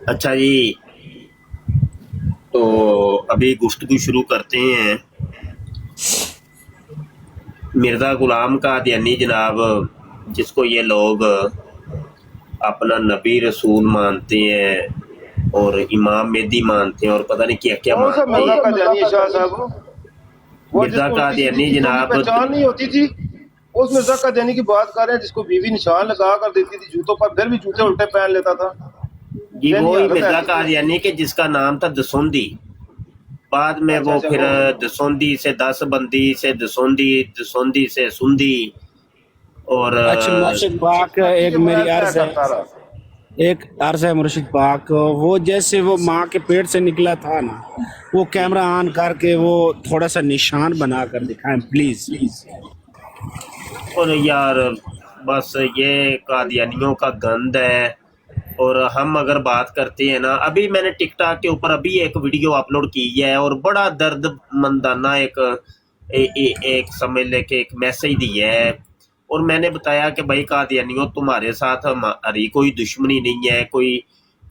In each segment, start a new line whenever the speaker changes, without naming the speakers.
अच्छा जी, तो अभी गुफ्तगू शुरू करते हैं। मिर्ज़ा ग़ुलाम कादियानी जनाब, जिसको ये लोग अपना नबी रसूल मानते हैं और इमाम मेहदी मानते हैं और पता नहीं क्या क्या
कौन सा
मानते
मिर्जा
हैं।
कादियानी है शाह साहब? वो
मिर्ज़ा
जिसको किसी
कादियानी
जूतों की
जनाब,
पहचान नहीं होती थी, उस मिर्जा कादियानी की बात कर रहे हैं जिसको बीवी निशान लगा कर देती थी जूतों पर, फिर भी जूते उल्टे पहन लेता था।
जी
जहनी
वही
हालत
मिर्ज़ा
ऐसी थी उसकी।
कादियानी के जिसका नाम था दसौंधी। बाद में
अच्छा
वो
अच्छा,
फिर
वो
दसौंधी से दस बंदी से दसौंधी, दसौंधी से सुंधी और
अच्छा मुर्शिद पाक,
नक्की
एक
के
मेरी
मैल तय
अर्ज है,
करता रहा।
एक अर्ज है मुर्शिद पाक। वो जैसे वो माँ के पेट से निकला था ना, वो
जी।
कैमरा ऑन करके वो थोड़ा सा निशान बना कर दिखाएं प्लीज।
और यार बस ये कादियानियों का गंद है। और हम अगर बात करते हैं ना, अभी मैंने टिकटॉक के ऊपर अभी एक वीडियो अपलोड की है और बड़ा दर्द मंदाना एक समझ ले के एक मैसेज दिया है। और मैंने बताया कि भाई कादियानियों, तुम्हारे साथ हमारी कोई दुश्मनी नहीं है, कोई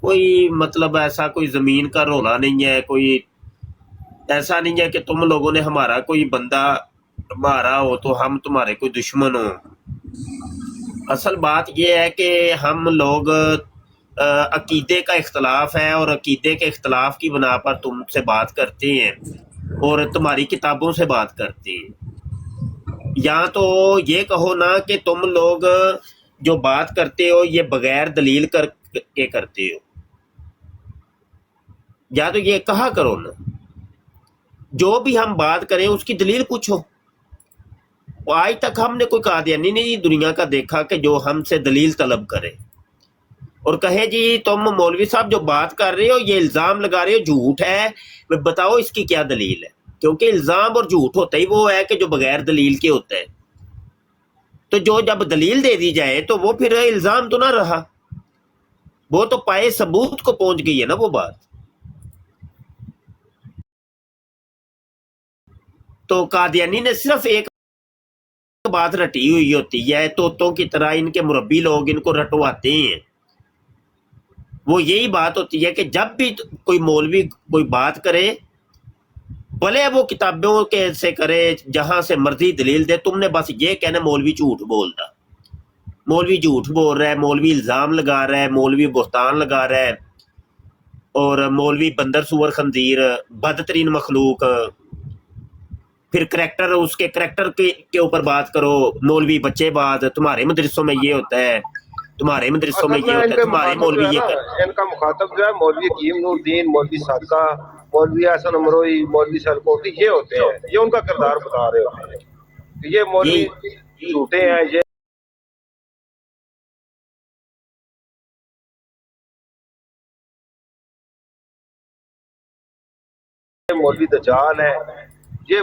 कोई मतलब ऐसा कोई ज़मीन का रोला नहीं है, कोई ऐसा नहीं है कि तुम लोगों ने हमारा कोई बंदा मारा हो तो हम तुम्हारे कोई दुश्मन हो। असल बात यह है कि हम लोग अकीदे का इख्तलाफ है और अकीदे के इख्तलाफ की बना पर तुमसे बात करते हैं और तुम्हारी किताबों से बात करते हैं। या तो ये कहो ना कि तुम लोग जो बात करते हो ये बगैर दलील के करते हो, या तो ये कहा करो ना, जो भी हम बात करें उसकी दलील पूछो। आज तक हमने कोई कादियानी नहीं दुनिया का देखा कि जो हमसे दलील तलब करे और कहे जी तुम मौलवी साहब जो बात कर रहे हो, ये इल्ज़ाम लगा रहे हो, झूठ है, बताओ इसकी क्या दलील है। क्योंकि इल्ज़ाम और झूठ होता ही वो है कि जो बगैर दलील के होता है। तो जो जब दलील दे दी जाए तो वो फिर इल्ज़ाम तो ना रहा, वो तो पाए सबूत को पहुंच गई है ना वो बात। तो कादियानी ने सिर्फ एक बात रटी हुई होती है, तोतों की तरह इनके मुरब्बी लोग इनको रटवाते हैं। वो यही बात होती है कि जब भी कोई मौलवी कोई बात करे, भले वो किताबों के से करे, जहां से मर्जी दलील दे, तुमने बस ये कहना मौलवी झूठ बोलता, मौलवी झूठ बोल रहा है, मौलवी इल्ज़ाम लगा रहा है, मौलवी बुहतान लगा रहा है और मौलवी बंदर सुअर खंजीर बदतरीन मखलूक। फिर करैक्टर, उसके करैक्टर के ऊपर बात करो, मौलवी बच्चेबाज, तुम्हारे मदरसों में ये होता है, तुम्हारे मदरसों में
असल
ये
में
होता है,
इनके
तुम्हारे
मुखातब जो
मौलवी
है
ये
ना,
कर।
इनका मुखातब जो है मौलवी हकीम नूरुद्दीन, मौलवी सादका, मौलवी हसन अमरोई, मौलवी सलकोटी, ये होते हैं। ये उनका किरदार बता रहे होते हैं कि ये
ये
मौलवी झूठे हैं, ये मौलवी दज्जाल है, ये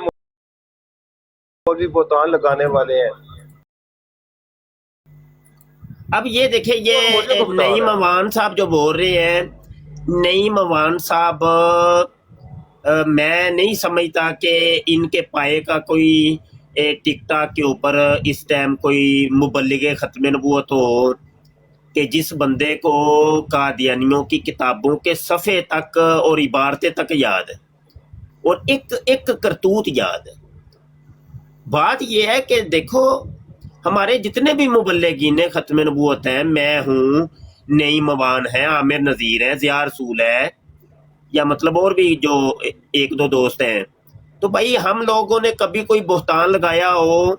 मौलवी बोतान लगाने वाले हैं।
अब ये देखिए,
और मौलवियों
ये
को बता
नईम
रहे हैं।
अवान साहब जो बोल रहे हैं, नईम अवान साहब, मैं नहीं समझता कि इनके पाए का कोई टिकटॉक के ऊपर इस टाइम कोई मुबल्लिग ख़त्म नबूवत हो कि जिस बंदे को कादियानियों की किताबों के सफ़े तक और इबारतें तक याद है और एक एक करतूत याद है। बात यह है कि देखो, हमारे जितने भी मुबल्लिगीन ख़त्म नबूवत हैं, मैं हूँ, नईम अवान है, आमिर नज़ीर है, ज़िया रसूल है, या मतलब और भी जो एक दो दोस्त हैं, तो भाई हम लोगों ने कभी कोई बुहतान लगाया हो,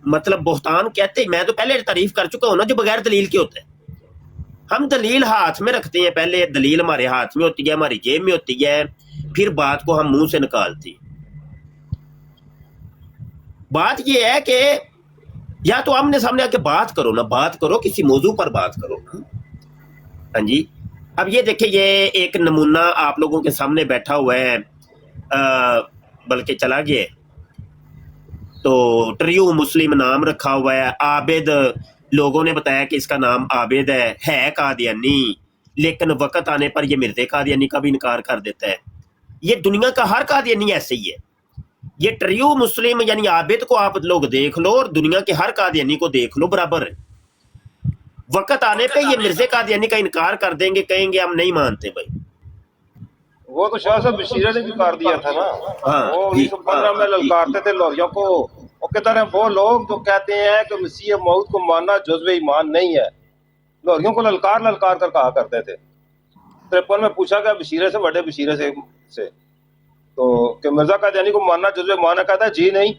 मतलब बुहतान कहते, मैं तो पहले तारीफ कर चुका हूँ ना, जो बगैर दलील के होते हैं। हम दलील हाथ में रखते हैं, पहले दलील हमारे हाथ में होती है, हमारी जेब में होती है, फिर बात को हम मुंह से निकालते हैं। बात यह है कि या तो आमने सामने आके बात करो ना, बात करो, किसी मौजू पर बात करो ना। हाँ जी, अब ये देखिए, ये एक नमूना आप लोगों के सामने बैठा हुआ है, बल्कि चला गया, तो ट्रियो मुस्लिम नाम रखा हुआ है, आबिद, लोगों ने बताया कि इसका नाम आबिद है कादियानी, लेकिन वक्त आने पर ये मिर्ज़े कादियानी का भी इनकार कर देता है। ये दुनिया का हर कादियानी ऐसे ही है। ये ट्रियो मुस्लिम यानी आबिद को आप लोग देख लो और दुनिया के हर कादियानी को देख लो, बराबर है। वक्त आने पे ये मिर्ज़ा कादियानी का इनकार कर देंगे, कहेंगे हम नहीं मानते भाई।
वो तो शाह साहब बशीरा ने भी कर दिया था ना।
हाँ,
वो
जी,
1915 में ललकारते थे लौरियों को। वो कहते हैं वो लोग जो कहते हैं कि मसीह मौत को मानना जुज़्व ईमान नहीं है, लौरियों को ललकार ललकार कर कहा करते थे। 53 में पूछा गया बशीरे से, बड़े बशीरे से तो कि मिर्जा कादियानी को मानना जुज़्व ईमान है, कहता है जी नहीं,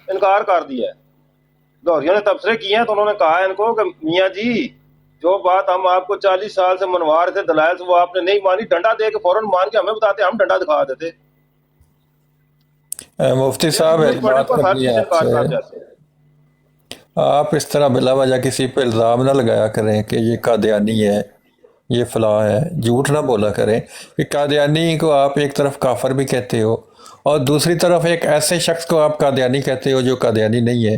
इनकार कर दिया है। लौरियों ने तबसरे किए हैं तो उन्होंने कहा इनको कि मियाँ जी जो बात हम आपको 40 साल से मनवा रहे थे दलाइल से, वो आपने नहीं मानी, डंडा दे के फौरन मान के हमें बताते, हम डंडा दिखा देते।
मुफ्ती साहब एक बात करनी है आपसे, आप इस तरह बिला वजह किसी पे इल्ज़ाम ना लगाया करें कि ये कादियानी है, ये फलां है, झूठ ना बोला करें कि कादियानी को आप एक तरफ काफर भी कहते हो और दूसरी तरफ एक ऐसे शख्स को आप कादियानी कहते हो जो कादियानी नहीं है,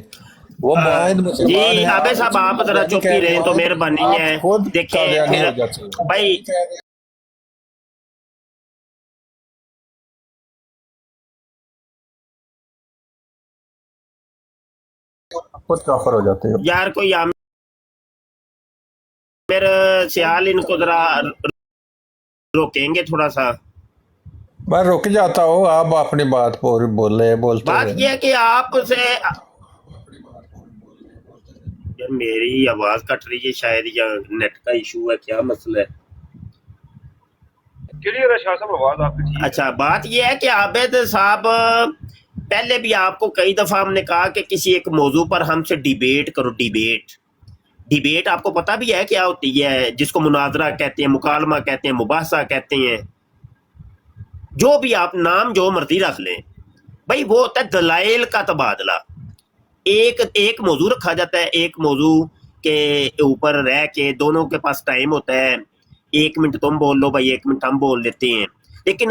वो मुआहिद मुसलमान
जी
है।
आबे साहब आप जरा चुप ही रहें तो मेहरबानी है।
आप खुद
देखिए
कादियानी हो
फिर
जाते हो।
भाई
खुद काफर हो जाते हो।
यार कोई मेरे सियाल इनको जरा रोकेंगे थोड़ा सा।
मैं रुक जाता हूँ, आप अपनी बात पूरी बोलते
बात
रहे।
यह है कि आपसे यार मेरी आवाज कट रही है, शायद या नेट का इशू है, क्या मसला है?
क्लियर है शाह साहब, आवाज आपकी ठीक है।
अच्छा बात यह है कि आबिद साहब पहले भी आपको कई दफा हमने कहा कि किसी एक मौजू पर हमसे डिबेट करो। डिबेट आपको पता भी है क्या होती है, जिसको मुनाजरा कहते हैं, मुकालमा कहते हैं, मुबाहसा कहते हैं, जो भी आप नाम जो मर्जी रख लें भाई, वो होता है दलाइल का तबादला। एक मौजू रखा जाता है, एक मौजू के ऊपर रह के दोनों के पास टाइम होता है, 1 मिनट तुम बोल लो भाई, 1 मिनट हम बोल लेते हैं, लेकिन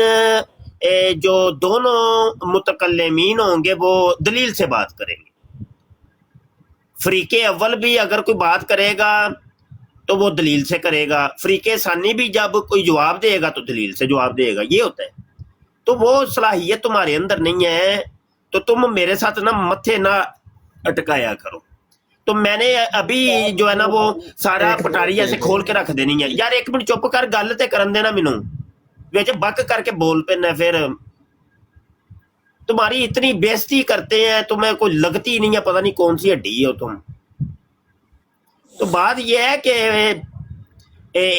जो दोनों मुतकल्लिमीन होंगे वो दलील से बात करेंगे। फरीके अव्वल भी अगर कोई बात करेगा तो वो दलील से करेगा, फरीके सानी भी जब कोई जवाब देगा तो दलील से जवाब देगा, ये होता है। तो वो सलाहियत तुम्हारे अंदर नहीं है, तो तुम मेरे साथ ना मत्थे ना अटकाया करो। तो मैंने अभी जो है ना वो सारा पटारी ऐसे खोल के रख देनी है। यार 1 मिनट चुप कर, गल ते करन देना मैनू, विच बक करके बोल पैना, फिर तुम्हारी इतनी बेइज्जती करते हैं, तुम्हें कोई लगती नहीं है, पता नहीं कौन सी हड्डी हो तुम। तो बात यह है कि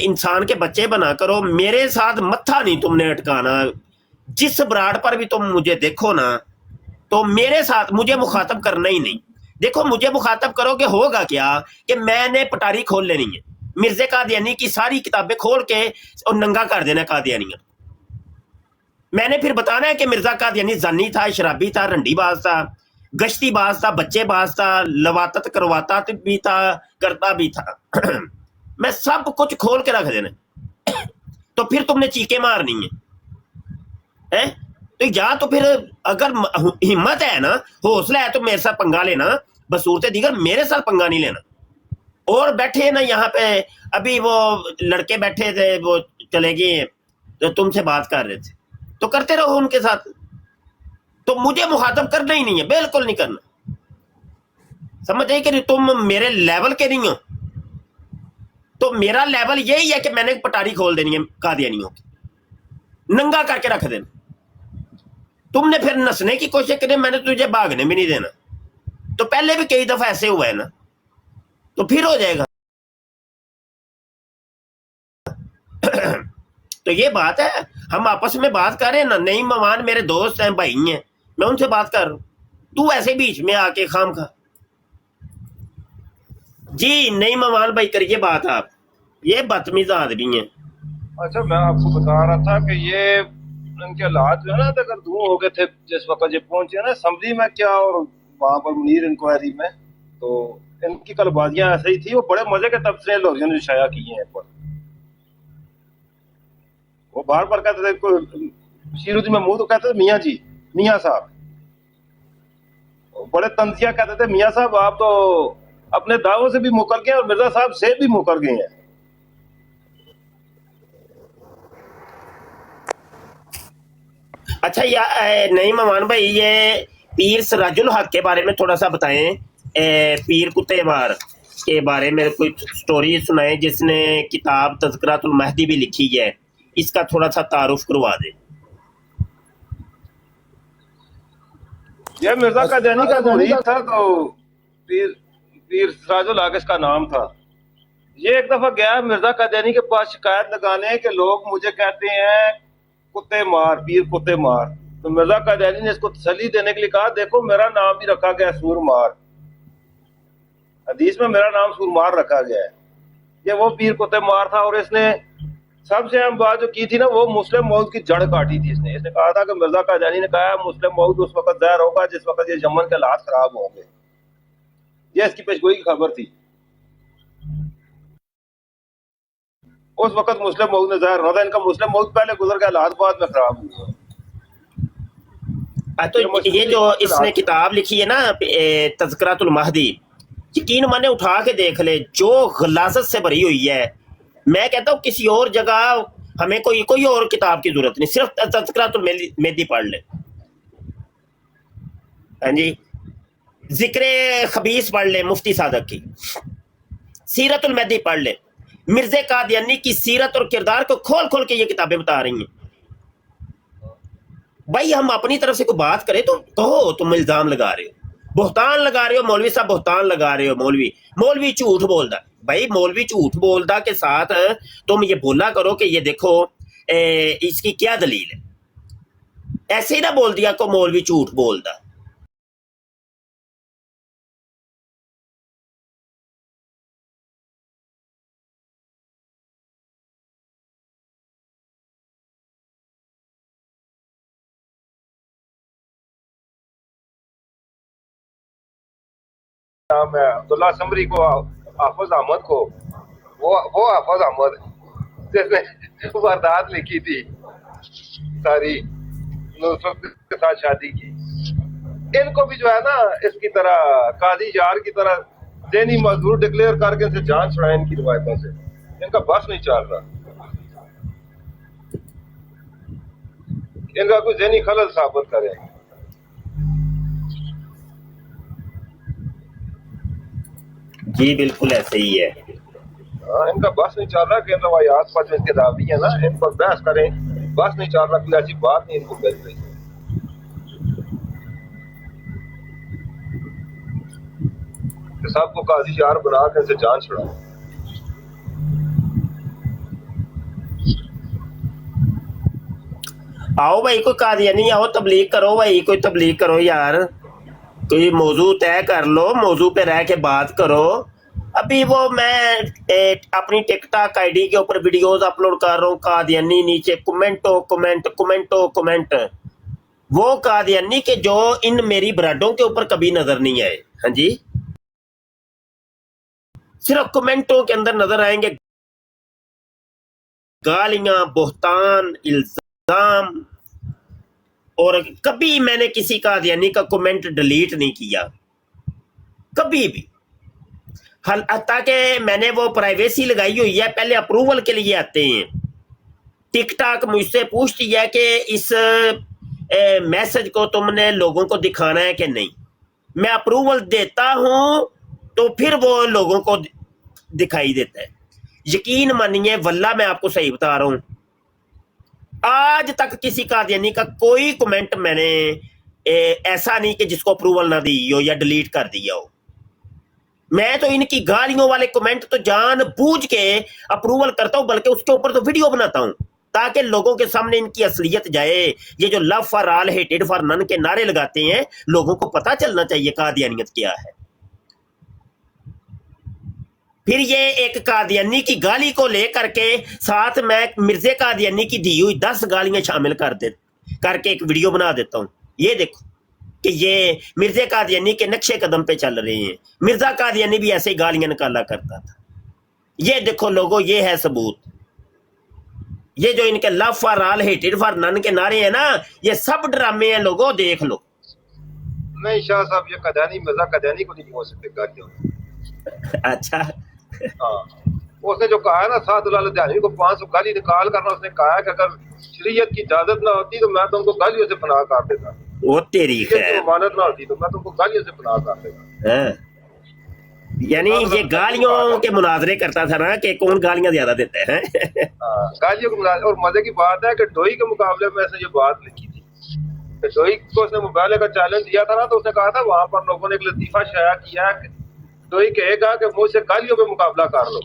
इंसान के बच्चे बना करो, मेरे साथ मत्था नहीं तुमने अटकाना। जिस ब्राड पर भी तुम मुझे देखो ना, तो मेरे साथ मुझे मुखातब करना ही नहीं। देखो मुझे मुखातब करोगे होगा क्या कि मैंने पटारी खोल लेनी है, मिर्ज़ा कादियानी की सारी किताबें खोल के और नंगा कर देना कादियानिया। मैंने फिर बताना है कि मिर्ज़ा कादियानी जानी था, शराबी था, रंडीबाज था, गश्ती बाज था, बच्चेबाज था, लवातत करवाता भी था, करता भी था। मैं सब कुछ खोल के रख देना। तो फिर तुमने चीखे मारनी है? तो या तो फिर अगर हिम्मत है ना, हौसला है, तो मेरे साथ पंगा लेना, बसूरत दीगर मेरे साथ पंगा नहीं लेना। और बैठे ना यहाँ पे, अभी वो लड़के बैठे थे, वो चले गए, तो तुमसे बात कर रहे थे, तो करते रहो उनके साथ। तो मुझे मुखातब करना ही नहीं है, बिल्कुल नहीं करना। समझ आई कि तुम मेरे लेवल के नहीं हो। तो मेरा लेवल यही है कि मैंने पटारी खोल देनी है कादियानियों की, नंगा करके रख देना। तुमने फिर नसने की कोशिश करी, मैंने तुझे भागने भी नहीं देना। तो पहले भी कई दफा ऐसे हुआ है ना, तो फिर हो जाएगा। तो ये बात है, हम आपस में बात कर रहे हैं ना। नहीं ममान मेरे दोस्त हैं, भाई हैं, मैं उनसे बात कर रहा हूं, तू ऐसे बीच में आके खाम खा। जी नहीं ममान भाई, करिए बात आप, ये बदतमीज आदमी है।
अच्छा मैं आपको बता रहा था कि ये इनके हालात जो है ना, अगर धुआं हो गए थे जिस वक्त ये पहुंचे ना असेंबली में क्या, और वहां पर मुनीर इंक्वायरी में, तो इनकी कलबाजियां ऐसे ही थी। वो बड़े मजे के तबसरे लोगों ने शाया किए हैं पर। वो बार बार कहते थे, शीरुद्दीन महमूद को कहते थे मियाँ जी, मियाँ साहब। बड़े तंजिया कहते थे मियाँ साहब आप तो अपने दावों से भी मुकर गए और मिर्जा साहब से भी मुकर गए हैं।
अच्छा नहीं ममान भाई, ये पीर सिराजुल हक के बारे में थोड़ा सा बताएं। पीर कुत्तेबार के बारे में कोई स्टोरी सुनाए जिसने किताब तज़किरातुल महदी भी लिखी है, इसका थोड़ा सा तारुफ करवा दे।
ये मिर्जा कादियानी का मुरीद था, तो पीर पीर सिराजुल हक इसका नाम था। ये एक दफा गया मिर्जा कादियानी के पास शिकायत लगाने कि लोग मुझे कहते हैं कुत्ते मार, पीर कुत्ते मार। तो मिर्जा कादियानी ने इसको तसल्ली देने के लिए कहा, देखो मेरा नाम भी रखा गया सूरमार, हदीस में मेरा नाम सूरमार रखा गया है। ये वो पीर कुत्ते मार था। और इसने सबसे अहम बात जो की थी ना, वो मुस्लिम मौत की जड़ काटी थी। इसने कहा था कि मिर्जा कादियानी ने कहा मुस्लिम मौत उस वक्त ज़ाहिर होगा जिस वक्त ये यमन के हालात खराब होंगे। ये इसकी पेशगोई की खबर थी। उस वक्त मुस्लिम मौत ने ज़ाहिर होगा, इनका मुस्लिम मौत पहले गुजर गया, हालात बाद में खराब हुए।
तो ये जो इसने किताब लिखी है ना तज़किरातुल महदी, यकीन माने उठा के देख ले, जो गलाजत से भरी हुई है। मैं कहता हूँ किसी और जगह हमें कोई और किताब की जरूरत नहीं, सिर्फ तज़किरातुल महदी पढ़ ले। हाँ जी, जिक्र खबीस पढ़ ले मुफ्ती सादक की, सीरतुल महदी पढ़ ले, मिर्ज़ा कादियानी की सीरत और किरदार को खोल खोल के ये किताबें बता रही हैं। भाई हम अपनी तरफ से कोई बात करें तो कहो तुम इल्जाम लगा रहे हो, बुहतान लगा रहे हो, मौलवी साहब बुहतान लगा रहे हो, मौलवी झूठ बोलता। भाई मौलवी झूठ बोलता के साथ तुम ये बोला करो कि ये देखो इसकी क्या दलील है। ऐसे ही ना बोल दिया को मौलवी झूठ बोलता।
नाम है अब्दुल्ला समरी को, हाफिज अहमद को, वो हाफिज अहमद जिसने वारदात लिखी थी सारी, नुसरत के साथ शादी की। इनको भी जो है ना इसकी तरह काजी यार की तरह ज़हनी मजदूर डिक्लेयर करके इनसे जान छुड़ाए इनकी रिवायतों से। इनका बस नहीं चल रहा, इनका कोई ज़हनी खलल साबित करे।
जी बिल्कुल ऐसे ही है।
इनका बस नहीं चल रहा कि रवायात पर जो इनके दावी है ना, इन पर बहस करें, बस नहीं चल रहा, कोई ऐसी बात नहीं इनको मिल रही। सबको काजी यार बना के इनसे जान छुड़ाओ।
आओ भाई कोई कादियानी आओ, तबलीग करो भाई, कोई तबलीग करो यार, कोई मौजू तय कर लो, मौजू पे रह के बात करो। अभी वो मैं अपनी टिकटॉक आईडी के ऊपर वीडियोस अपलोड कर रहा हूँ, कादियानी नीचे कमेंट, वो कादियानी के जो इन मेरी ब्रांडों के ऊपर कभी नजर नहीं आए। हाँ जी, सिर्फ कमेंटों के अंदर नजर आएंगे गालियां, बुहतान, इल्जाम। और कभी मैंने किसी कादियानी का कमेंट डिलीट नहीं किया, कभी भी। ताकि मैंने वो प्राइवेसी लगाई हुई है, पहले अप्रूवल के लिए आते हैं। टिकटॉक मुझसे पूछती है कि इस मैसेज को तुमने लोगों को दिखाना है कि नहीं। मैं अप्रूवल देता हूं तो फिर वो लोगों को दिखाई देता है। यकीन मानिए वल्लाह मैं आपको सही बता रहा हूं, आज तक किसी कादियानी का कोई कमेंट मैंने ऐसा नहीं कि जिसको अप्रूवल ना दी हो या डिलीट कर दिया हो। मैं तो इनकी गालियों वाले कमेंट तो जान बूझ के अप्रूवल करता हूं, बल्कि उसके ऊपर तो वीडियो बनाता हूं ताकि लोगों के सामने इनकी असलियत जाए। ये जो लव फॉर ऑल हेटेड फॉर नन के नारे लगाते हैं, लोगों को पता चलना चाहिए कादियानियत क्या है। फिर ये एक कादियानी की गाली को लेकर के साथ मैं मिर्ज़ा कादियानी की दी हुई 10 गालियां शामिल करके एक वीडियो बना देता हूं। ये देखो कि ये मिर्ज़ा कादियानी के नक्शे कदम पे चल रहे हैं। मिर्ज़ा कादियानी भी ऐसे ही गालियां निकाला करता था। ये देखो लोगों, ये है सबूत। ये जो इनके लव फॉर ऑल हेटेड फॉर नन के नारे हैं ना, ये सब ड्रामे हैं लोगों, देख लो।
नहीं शाह साहब, ये कादियानी मिर्ज़ा कादियानी को नहीं हो सकते गालियां।
अच्छा,
हाँ, उसने जो कहा है ना सादुल्लाह लुधियानवी को 500 गाली निकाल कर, उसने कहा कि अगर शरीयत की इजाजत ना होती तो मैं तुमको गालियों से पनाह कर देता।
वो तेरी खैर,
जमानत ना होती तो मैं तुमको गालियों से पनाह कर देता।
यानी ये गालियों के मुनाजरे करता था ना कि कौन गालियां ज्यादा देते हैं।
गालियों के मुनाजरे। और मजे की बात है कि डोई के मुकाबले में इसने ये बात लिखी थी कि डोई को उसने मुकाबले का चैलेंज दिया था ना, तो उसने कहा था वहां पर लोगों ने एक लतीफा शाया किया कि डोई कहेगा कि मुझसे गालियों पे मुकाबला कर लो।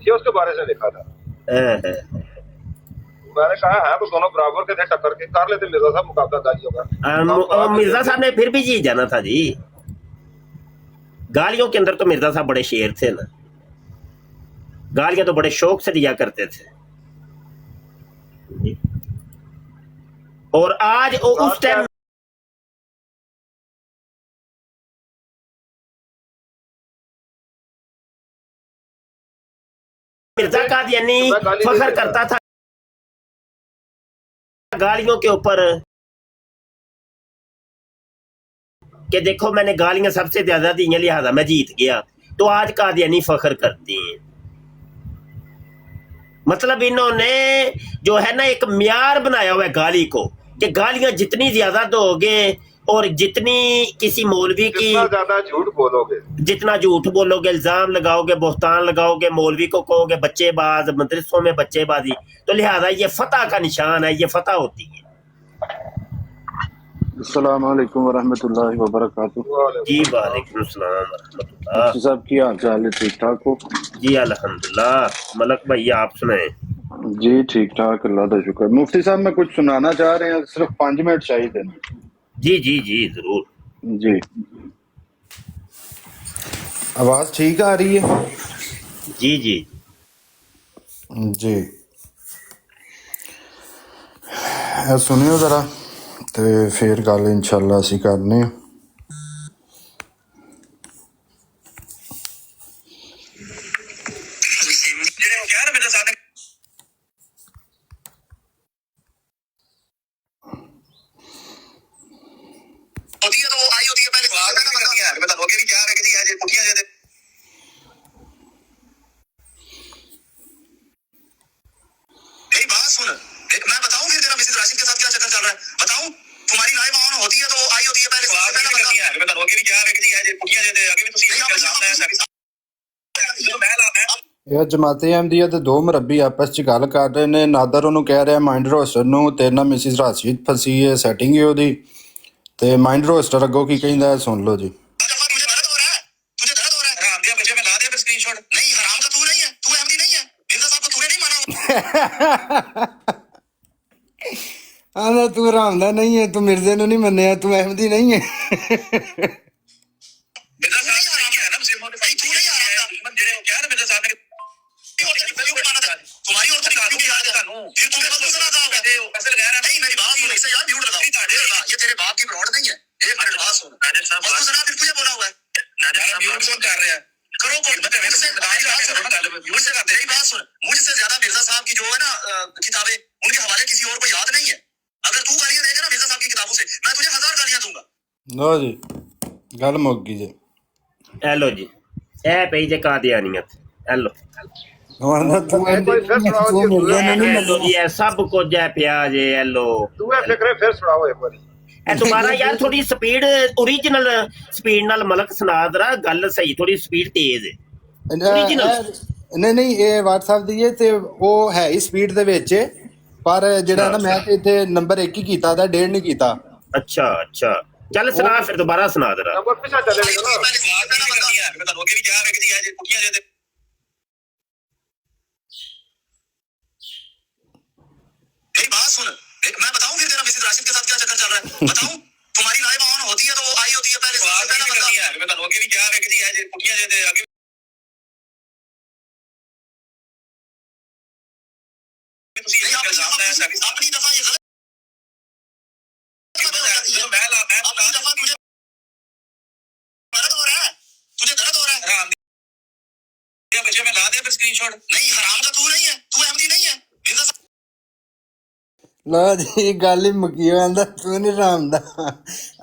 ये उसके बारे में लिखा था। मैंने कहा है तो दोनों बराबर के थे, टक्कर के कर लेते मिर्जा साहब मुकाबला गालियों का।
मिर्जा साहब ने फिर भी जी जाना था जी। गालियों के अंदर तो मिर्जा साहब बड़े शेर थे ना, गालियां तो बड़े शौक से दिया करते थे। और आज उस टाइम मिर्जा कादियानी फख्र करता था गालियों के ऊपर कि देखो मैंने गालियां सबसे ज्यादा दी हैं लिहाजा मैं जीत गया। तो आज कादियानी फख्र करते हैं। मतलब इन्होंने जो है ना एक म्यार बनाया हुआ है गाली को, कि गालियां जितनी ज्यादा दोगे और जितनी किसी मौलवी की
जितना ज्यादा झूठ बोलोगे,
जितना झूठ बोलोगे, इल्जाम लगाओगे, बोहतान लगाओगे, मौलवी को कहोगे बच्चेबाज, मदरसों में बच्चेबाजी, तो लिहाजा ये फतह का निशान है, ये फतह होती है।
अस्सलाम वालेकुम वरहमतुल्लाहि वबरकातुहू।
जी वालेकुम अस्सलाम वरहमतुल्लाह।
मुफ्ती साहब की हाल चाल है? ठीक ठाक हो?
जी अल्हम्दुलिल्लाह। मलक भाई आप सुनाए?
जी ठीक ठाक, अल्लाह का शुक्र। मुफ्ती साहब मैं कुछ सुनाना चाह रहे हैं, सिर्फ 5 मिनट चाहिए।
जी जी जी जरूर।
जी आवाज ठीक आ रही है?
जी जी
जी सुनियो जरा ते फिर गल इंशाल्लाह असी करने।
होती है तो वो आई होती है पहले बात है ना, मतलब यार मैं तो भी क्या रखती है जे पुठियां जे मेरी बात सुन। मैं बताऊं फिर तेरा मिसेस राशिद के साथ क्या चक्कर चल रहा है बताऊं? तुम्हारी लाइफ ऑन होती है तो वो आई होती है पहले बात है ना, मतलब यार मैं तो भी क्या रखती है जे पुठियां जे आगे भी तुसी नहीं जानता है सारी मैं लाना है।
ਇਹ ਜਮਾਤੇ ਅਹਿਮਦੀਆ ਦੇ ਦੋ ਮੁਰੱਬੀ ਆਪਸ ਚ ਗੱਲ ਕਰ ਰਹੇ ਨੇ। ਨਾਦਰ ਉਹਨੂੰ ਕਹਿ ਰਿਹਾ ਮਾਈਂਡ ਰੋਸਟਰ ਨੂੰ ਤੇਰੇ ਨਾਲ ਮਿਸਿਸ ਰਾਸ਼ਿਦ ਫਸੀ ਹੈ, ਸੈਟਿੰਗ ਹੈ ਉਹਦੀ। ਤੇ ਮਾਈਂਡ ਰੋਸਟਰ ਅੱਗੋਂ ਕੀ ਕਹਿੰਦਾ ਹੈ ਸੁਣ ਲਓ ਜੀ। ਆਂਦਾ ਤੂੰ ਹਰਾਮ ਦਾ ਨਹੀਂ ਹੈ, ਤੂੰ ਮਿਰਜ਼ੇ ਨੂੰ ਨਹੀਂ ਮੰਨਿਆ, ਤੂੰ ਅਹਿਮਦੀ ਨਹੀਂ ਹੈ।
मुझसे ज्यादा मिर्जा साहब की जो है ना किताबें, उनके हवाले किसी और को याद नहीं है। अगर तू गालियां देगा ना मिर्जा साहब की किताबों से, मैं तुझे 1000 गालियां दूंगा।
ਲਓ ਜੀ ਗੱਲ ਮੁੱਕ ਗਈ ਜੀ।
ए लो जी ए पई जे कादियानियत ए लो
ਆਂਦਾ ਤੂੰ
कोई फिर सुनाओ जी,
ਮਿਰਜ਼ੇ ਨੂੰ ਨਹੀਂ
ए लो
ਮੰਨਿਆ।
जी ए सब कुछ है पिया जे ए लो।
तू है फिक्रे फिर सुनाओ एक बारी।
ए तुम्हारा यार थोड़ी स्पीड ओरिजिनल स्पीड नाल मलक सुना जरा गल सही, थोड़ी स्पीड तेज है।
ਨਹੀਂ ਨਹੀਂ ਇਹ WhatsApp ਦੀ ਹੈ ਤੇ ਉਹ ਹੈ ਹੀ ਸਪੀਡ ਦੇ ਵਿੱਚ ਹੈ, ਪਰ ਜਿਹੜਾ ਨਾ ਮੈਂ ਤੇ ਇੱਥੇ ਨੰਬਰ 1 ਹੀ ਕੀਤਾ ਦਾ, 1.5 नहीं ਕੀਤਾ।
अच्छा अच्छा चल सुना फिर दोबारा सुना जरा।
नंबर पीछे चले गए ना।
मैं बताऊं फिर तेरा मिसेस राशिद के साथ क्या चक्कर चल रहा है बताऊं? तुम्हारी लाइफ ऑन होती है तो वो आई होती है पहले बात है ना, मतलब यार मैं तो भी क्या रखती है जे पुठियां जे आगे तुसी नहीं जानता है सारी अपनी दफा ये गलत मैं लाना है अपनी दफा तुझे दर्द हो रहा है, तुझे दर्द हो रहा है हराम ये बच्चे में ला दे फिर स्क्रीनशॉट। नहीं हराम का तू नहीं है, तू अहमदी नहीं है।
ਲਓ ਜੀ ਗੱਲ ਹੀ ਮੁੱਕੀ। ਆਂਦਾ ਤੂੰ ਨਹੀਂ ਹਰਾਮ ਦਾ।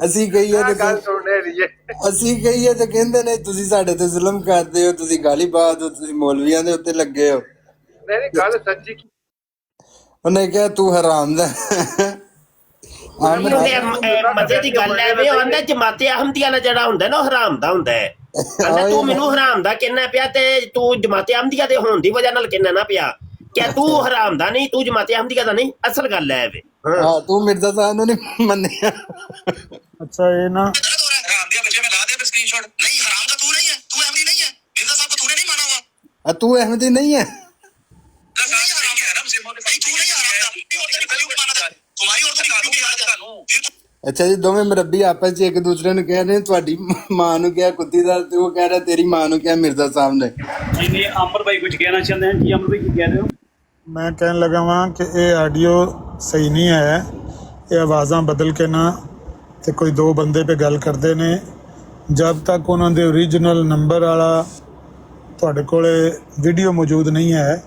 ਅਸੀਂ ਕਹੀਏ ਤੇ
गल सुनने रही
ਅਸੀਂ ਕਹੀਏ ਤੇ ਕਹਿੰਦੇ ਨੇ ਤੁਸੀਂ ਸਾਡੇ ਤੇ ਜ਼ੁਲਮ ਕਰਦੇ ਹੋ, ਤੁਸੀਂ ਗਾਲੀ ਬਾਤ ਹੋ, ਤੁਸੀਂ ਮੌਲਵੀਆਂ ਦੇ ਉੱਤੇ ਲੱਗੇ ਹੋ।
नहीं गल सच्ची।
ਉਹਨੇ ਕਿਹਾ ਤੂੰ ਹਰਾਮ ਦਾ। ਆਮਨ
ਮਜ਼ੇ ਦੀ ਗੱਲ ਹੈ ਵੇ, ਉਹ ਆਂਦਾ ਜਮਾਤੇ ਅਹਮਦੀਆ ਦਾ ਜਿਹੜਾ ਹੁੰਦਾ ਨਾ ਉਹ ਹਰਾਮ ਦਾ ਹੁੰਦਾ ਹੈ। ਆਂਦਾ ਤੂੰ ਮੈਨੂੰ ਹਰਾਮ ਦਾ ਕਹਿਣਾ ਪਿਆ ਤੇ ਤੂੰ ਜਮਾਤੇ ਅਹਮਦੀਆ ਦੇ ਹੋਣ ਦੀ ਵਜ੍ਹਾ ਨਾਲ ਕਹਿਣਾ ਨਾ ਪਿਆ ਕਿ ਤੂੰ ਹਰਾਮ ਦਾ ਨਹੀਂ, ਤੂੰ ਜਮਾਤੇ ਅਹਮਦੀਆ ਦਾ ਨਹੀਂ। ਅਸਲ ਗੱਲ ਹੈ ਵੇ।
ਹਾਂ ਤੂੰ ਮਿਰਜ਼ਾ ਸਾਹਿਬ ਨੂੰ ਨਹੀਂ ਮੰਨਿਆ।
अच्छा ये ना
हराम दिया बच्चे में ला दिया स्क्रीनशॉट। नहीं हराम का तू नहीं है, तू अहमदी नहीं है। मिर्जा साहब को तूने नहीं माना हुआ।
तू अहमदी नहीं है।
तुम्हारी और तुम्हारी
ਅੱਛਾ ਜੀ, ਦੋਵੇਂ ਮਰੱਬੀ ਆਪਸ ਚ ਇੱਕ ਦੂਸਰੇ ਨੂੰ ਕਹਿ ਰਹੇ, ਤੁਹਾਡੀ ਮਾਂ ਨੂੰ ਕਿਹਾ ਕੁੱਤੀ ਦਾ ਤੇ ਉਹ ਕਹਿ ਰਿਹਾ ਤੇਰੀ ਮਾਂ ਨੂੰ ਕਿਹਾ ਮਿਰਜ਼ਾ ਸਾਹਿਬ ਨੇ।
जी नहीं, अमर भाई कुछ कहना चाहते हैं? जी अमर भाई क्या कह रहे हो?
मैं कहने लगा वहाँ कि ये ऑडियो सही नहीं है, ये आवाज़ां बदल के ना ते कोई दो बंदे पे गल करते ने। जब तक उन्होंने ओरिजिनल नंबर वाला ਤੁਹਾਡੇ ਕੋਲੇ ਵੀਡੀਓ ਮੌਜੂਦ ਨਹੀਂ ਹੈ,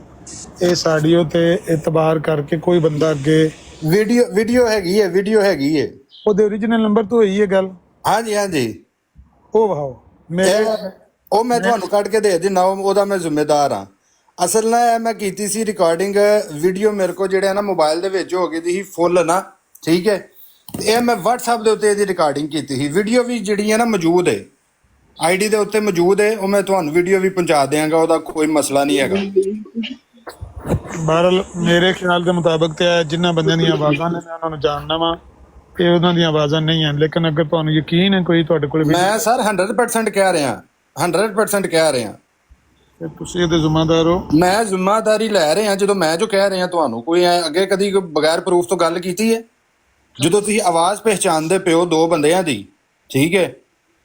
ਇਸ ਆਡੀਓ ਤੇ ਇਤਬਾਰ ਕਰਕੇ ਕੋਈ ਬੰਦਾ ਅੱਗੇ
ਵੀਡੀਓ ਹੈਗੀ ਹੈ
ਉਹਦੇ ओरिजिनल ਨੰਬਰ ਤੋਂ ਹੋਈ ਹੈ ਗੱਲ।
ਹਾਂਜੀ
ਉਹ ਵਾਓ ਮੇਰੇ
ਉਹ ਮੈਂ ਤੁਹਾਨੂੰ ਕੱਢ ਕੇ ਦੇ ਦਿੰਦਾ, ਉਹਦਾ ਮੈਂ ਜ਼ਿੰਮੇਦਾਰ ਹਾਂ। ਅਸਲ ਨਾ ਇਹ ਮੈਂ ਕੀਤੀ ਸੀ ਰਿਕਾਰਡਿੰਗ, ਵੀਡੀਓ ਮੇਰੇ ਕੋਲ ਜਿਹੜਾ ਨਾ ਮੋਬਾਈਲ ਦੇ ਵਿੱਚ ਹੋ ਗਈ ਸੀ ਫੁੱਲ ਨਾ, ਠੀਕ ਹੈ। ਇਹ ਮੈਂ WhatsApp ਦੇ ਉੱਤੇ ਇਹਦੀ ਰਿਕਾਰਡਿੰਗ ਕੀਤੀ ਸੀ। ਵੀਡੀਓ ਵੀ ਜਿਹੜੀ ਹੈ ਨਾ ਮੌਜੂਦ ਹੈ, ਆਈਡੀ ਦੇ ਉੱਤੇ ਮੌਜੂਦ ਹੈ। ਉਹ ਮੈਂ ਤੁਹਾਨੂੰ ਵੀਡੀਓ ਵੀ ਪਹੁੰਚਾ ਦਿਆਂਗਾ, ਉਹਦਾ ਕੋਈ ਮਸਲਾ ਨਹੀਂ ਹੈਗਾ।
ਬਹਰਲ ਮੇਰੇ ਖਿਆਲ ਦੇ ਮੁਤਾਬਕ ਤੇ ਜਿਨ੍ਹਾਂ ਬੰਦਿਆਂ ਦੀਆਂ ਆਵਾਜ਼ਾਂ ਨੇ ਮੈਂ ਉਹਨਾਂ ਨੂੰ ਜਾਣਦਾ ਵਾਂ, ਇਹ ਉਹਨਾਂ ਦੀਆਂ ਆਵਾਜ਼ਾਂ ਨਹੀਂ ਹਨ। ਲੇਕਿਨ ਅਗਰ ਤੁਹਾਨੂੰ ਯਕੀਨ ਹੈ ਕੋਈ ਤੁਹਾਡੇ ਕੋਲ,
ਮੈਂ ਸਰ 100% ਕਹਿ ਰਿਹਾ, 100% ਕਹਿ ਰਿਹਾ,
ਤੇ ਤੁਸੀਂ ਇਹਦੇ ਜ਼ਿੰਮੇਦਾਰ ਹੋ।
ਮੈਂ ਜ਼ਿੰਮੇਦਾਰੀ ਲੈ ਰਿਹਾ ਜਦੋਂ ਮੈਂ ਜੋ ਕਹਿ ਰਿਹਾ ਤੁਹਾਨੂੰ। ਕੋਈ ਅੱਗੇ ਕਦੀ ਬਗੈਰ ਪ੍ਰੂਫ ਤੋਂ ਗੱਲ ਕੀਤੀ ਹੈ? ਜਦੋਂ ਤੁਸੀਂ ਆਵਾਜ਼ ਪਹਿਚਾਣਦੇ ਪਿਓ ਦੋ ਬੰਦਿਆਂ ਦੀ, ਠੀਕ ਹੈ,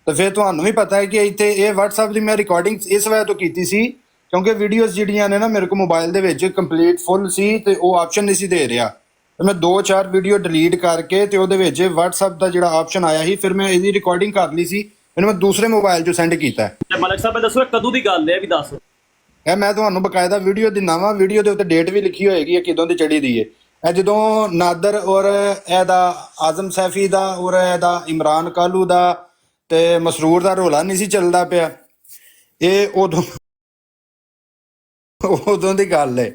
ਤਾਂ ਫਿਰ ਤੁਹਾਨੂੰ ਵੀ ਪਤਾ ਹੈ ਕਿ ਇੱਥੇ ਇਹ WhatsApp ਦੀ ਮੈਂ ਰਿਕਾਰਡਿੰਗ ਇਸ ਵਜ੍ਹਾ ਤੋਂ ਕੀਤੀ ਸੀ ਕਿਉਂਕਿ ਵੀਡੀਓਜ਼ ਜਿਹੜੀਆਂ ਨੇ ਨਾ ਮੇਰੇ ਕੋਲ ਮੋਬਾਈਲ ਦੇ ਵਿੱਚ ਕੰਪਲੀਟ ਫੁੱਲ ਸੀ ਤੇ ਉਹ ਆਪਸ਼ਨ ਨਹੀਂ ਸੀ ਦੇ ਰਿਹਾ। ਤੇ ਮੈਂ 2-4 ਵੀਡੀਓ ਡਿਲੀਟ ਕਰਕੇ ਤੇ ਉਹਦੇ ਵਿੱਚ WhatsApp ਦਾ ਜਿਹੜਾ ਆਪਸ਼ਨ ਆਇਆ ਸੀ, ਫਿਰ ਮੈਂ ਇਹਦੀ ਰਿਕਾਰਡਿੰਗ ਕਰ ਲਈ ਸੀ, ਇਹਨੂੰ ਮੈਂ ਦੂਸਰੇ ਮੋਬਾਈਲ 'ਚੋਂ ਸੈਂਡ ਕੀਤਾ।
ਤੇ ਮਲਕ ਸਾਹਿਬ ਦੱਸੋ ਇਹ ਕਦੋਂ ਦੀ ਗੱਲ ਹੈ, ਵੀ ਦੱਸ।
ਇਹ ਮੈਂ ਤੁਹਾਨੂੰ ਬਕਾਇਦਾ ਵੀਡੀਓ ਦੀ ਨਵਾਂ ਵੀਡੀਓ ਦੇ ਉੱਤੇ ਡੇਟ ਵੀ ਲਿਖੀ ਹੋਏਗੀ ਕਿਦੋਂ ਦੀ ਚੜੀ ਦੀ ਹੈ। ਇਹ ਜਦੋਂ ਨਾਦਰ ਔਰ ਇਹਦਾ ਆਜ਼ਮ ਸੈਫੀ ਦਾ ਔਰ ਇਹਦਾ ਇਮਰਾਨ ਕਾਲੂ ਦਾ ਤੇ ਮਸਰੂਰ ਦਾ ਰੋਲਾ ਨਹੀਂ ਸੀ ਚੱਲਦਾ ਪਿਆ, ਇਹ ਉਦੋਂ ਦੀ ਗੱਲ ਹੈ।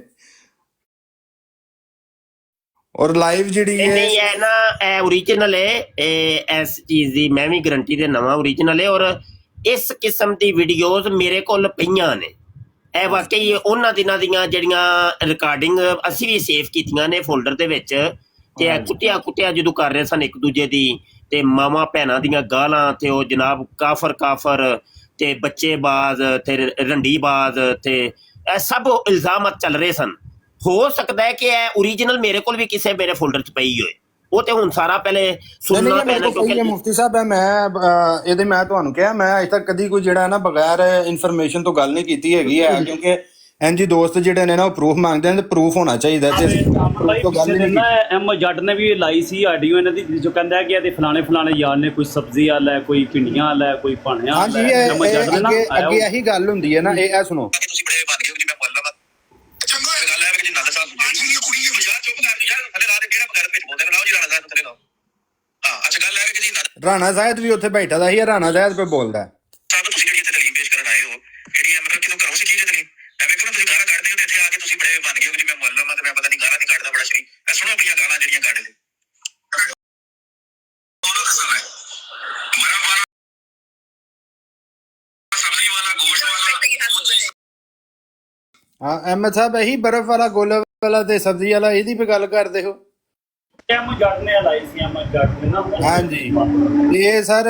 ਔਰ ਲਾਈਵ ਜਿਹੜੀ ਹੈ
ਨਹੀਂ ਹੈ ਨਾ, ਇਹ ओरिजिनल ਹੈ। ਇਹ ਇਸ ਚੀਜ਼ ਦੀ ਮੈਂ ਵੀ ਗਾਰੰਟੀ ਦੇ ਨਵਾਂ ओरिजिनल ਹੈ। ਔਰ ਇਸ ਕਿਸਮ ਦੀ ਵੀਡੀਓਜ਼ ਮੇਰੇ ਕੋਲ ਪਈਆਂ ਨੇ। ਇਹ ਵਾਕਈ ਉਹਨਾਂ ਦਿਨਾਂ ਦੀਆਂ ਜਿਹੜੀਆਂ ਰਿਕਾਰਡਿੰਗ ਅਸੀਂ ਵੀ ਸੇਵ ਕੀਤੀਆਂ ਨੇ ਫੋਲਡਰ ਦੇ ਵਿੱਚ। ਤੇ ਇਹ ਕੁੱਟਿਆ ਜਦੋਂ ਕਰ ਰਹੇ ਸਨ ਇੱਕ ਦੂਜੇ ਦੀ, ਤੇ ਮਾਵਾਂ ਭੈਣਾਂ ਦੀਆਂ ਗਾਲਾਂ, ਤੇ ਉਹ ਜਨਾਬ ਕਾਫਰ ਤੇ ਬੱਚੇਬਾਜ਼ ਤੇ ਰੰਡੀਬਾਜ਼, ਤੇ ਇਹ ਸਭ ਇਲਜ਼ਾਮਤ ਚੱਲ ਰਹੇ ਸਨ। ਹੋ ਸਕਦਾ ਹੈ ਕਿ ਇਹ ओरिजिनल ਮੇਰੇ ਕੋਲ ਵੀ ਕਿਸੇ ਮੇਰੇ ਫੋਲਡਰ 'ਚ ਪਈ ਹੋਏ। ਉਹ ਤੇ ਹੁਣ ਸਾਰਾ ਪਹਿਲੇ ਸੁਣਨਾ ਪੈਣਾ ਕਿਉਂਕਿ
ਮੁਫਤੀ ਸਾਹਿਬ ਹੈ। ਮੈਂ ਤੁਹਾਨੂੰ ਕਿਹਾ ਮੈਂ ਅਜੇ ਤੱਕ ਕਦੀ ਕੋਈ ਜਿਹੜਾ ਨਾ ਬਗੈਰ ਇਨਫੋਰਮੇਸ਼ਨ ਤੋਂ ਗੱਲ ਨਹੀਂ ਕੀਤੀ ਹੈਗੀ ਹੈ, ਕਿਉਂਕਿ ਐਨਜੀ ਦੋਸਤ ਜਿਹੜੇ ਨੇ ਨਾ ਉਹ ਪ੍ਰੂਫ ਮੰਗਦੇ ਨੇ, ਪ੍ਰੂਫ ਹੋਣਾ ਚਾਹੀਦਾ। ਤੇ
ਐਮ ਜੱਟ ਨੇ ਵੀ ਲਾਈ ਸੀ ਆਡੀਓ ਇਹਨਾਂ ਦੀ, ਜੋ ਕਹਿੰਦਾ ਹੈ ਕਿ ਇਹਦੇ ਫਲਾਣੇ ਯਾਰ ਨੇ ਕੋਈ ਸਬਜ਼ੀ ਵਾਲਾ ਹੈ, ਕੋਈ ਪਿੰਡੀਆਂ ਵਾਲਾ ਹੈ, ਕੋਈ ਭਾਣਿਆਂ ਵਾਲਾ ਹੈ।
ਅੱਗੇ ਇਹੀ ਗੱਲ ਹੁੰਦੀ ਹੈ ਨਾ। ਇਹ ਸੁਣੋ,
ਤੁਸੀਂ ਬੜੇ ਬਣ ਗਏ ਜੀ, ਮੈਂ ਮੁਹੱਲਾ ਚੰਗਾ ਗੱਲ ਹੈ ਕਿ ਜੀ ਨਾਦਰ ਸਾਹਿਬ ਕੁੜੀ ਹੈ ਮਜ਼ਾਕ ਚੁੱਪ ਕਰ ਯਾਰ, ਥੱਲੇ ਲਾ ਦੇ ਕਿਹੜਾ ਬਗੈਰ ਵਿੱਚ ਬੋਲਦੇ ਲਾਓ ਜੀ, ਰਾਣਾ ਸਾਹਿਬ ਥੱਲੇ ਲਾਓ। ਹਾਂ ਅੱਛਾ ਗੱਲ ਹੈ ਕਿ ਜੀ
ਰਾਣਾ ਸਾਹਿਬ ਵੀ ਉੱਥੇ ਬੈਠਾ ਦਾ ਸੀ, ਰਾਣਾ ਸਾਹਿਬ ਪੇ ਬੋਲਦਾ
ਸਾਹਿਬ ਤੁਸੀਂ ਜਿਹੜੀ ਇੱਥੇ ਦਲੀਲ ਪੇਸ਼ ਕਰਨ ਆਏ ਹੋ, ਜਿਹੜੀ ਹੈ ਮਤਲਬ ਕਿਦੋਂ ਘਰੋਂ ਸਿੱਖੀ ਜੇ ਦਲੀਲ? ਮੈਂ ਵੇਖੋ ਨਾ ਤੁਸੀਂ ਗਾਲਾਂ ਕੱਢਦੇ ਹੋ ਤੇ ਇੱਥੇ ਆ ਕੇ ਤੁਸੀਂ ਬੜੇ ਬਣ ਗਏ ਹੋ ਜੀ, ਮੈਂ ਮੁਹੱਲਾ ਮੈਂ ਤੇ ਮੈਂ ਪਤਾ ਨਹੀਂ ਗਾਲਾਂ ਨਹੀਂ ਕੱਢਦਾ ਬੜਾ ਸ਼ਰੀ। ਮੈਂ ਸੁਣੋ ਆਪਣੀਆਂ ਗਾਲਾਂ ਜਿਹੜੀਆਂ ਕੱਢ ਲੈ। ਸਬਜ਼ੀ ਵਾਲਾ ਗੋਸ਼ਤ ਵਾਲਾ
ਹਾਂ ਅਹਿਮਦ ਸਾਹਿਬ, ਇਹੀ ਬਰਫ਼ ਵਾਲਾ ਗੋਲੇ ਵਾਲਾ ਤੇ ਸਬਜ਼ੀ ਵਾਲਾ ਇਹਦੀ ਵੀ ਗੱਲ ਕਰਦੇ ਹੋ?
ਐਮ ਜੱਟ ਨੇ ਲਾਈ ਸੀ, ਐਮ ਜੱਟ ਨੇ ਨਾ।
ਹਾਂਜੀ ਇਹ ਸਰ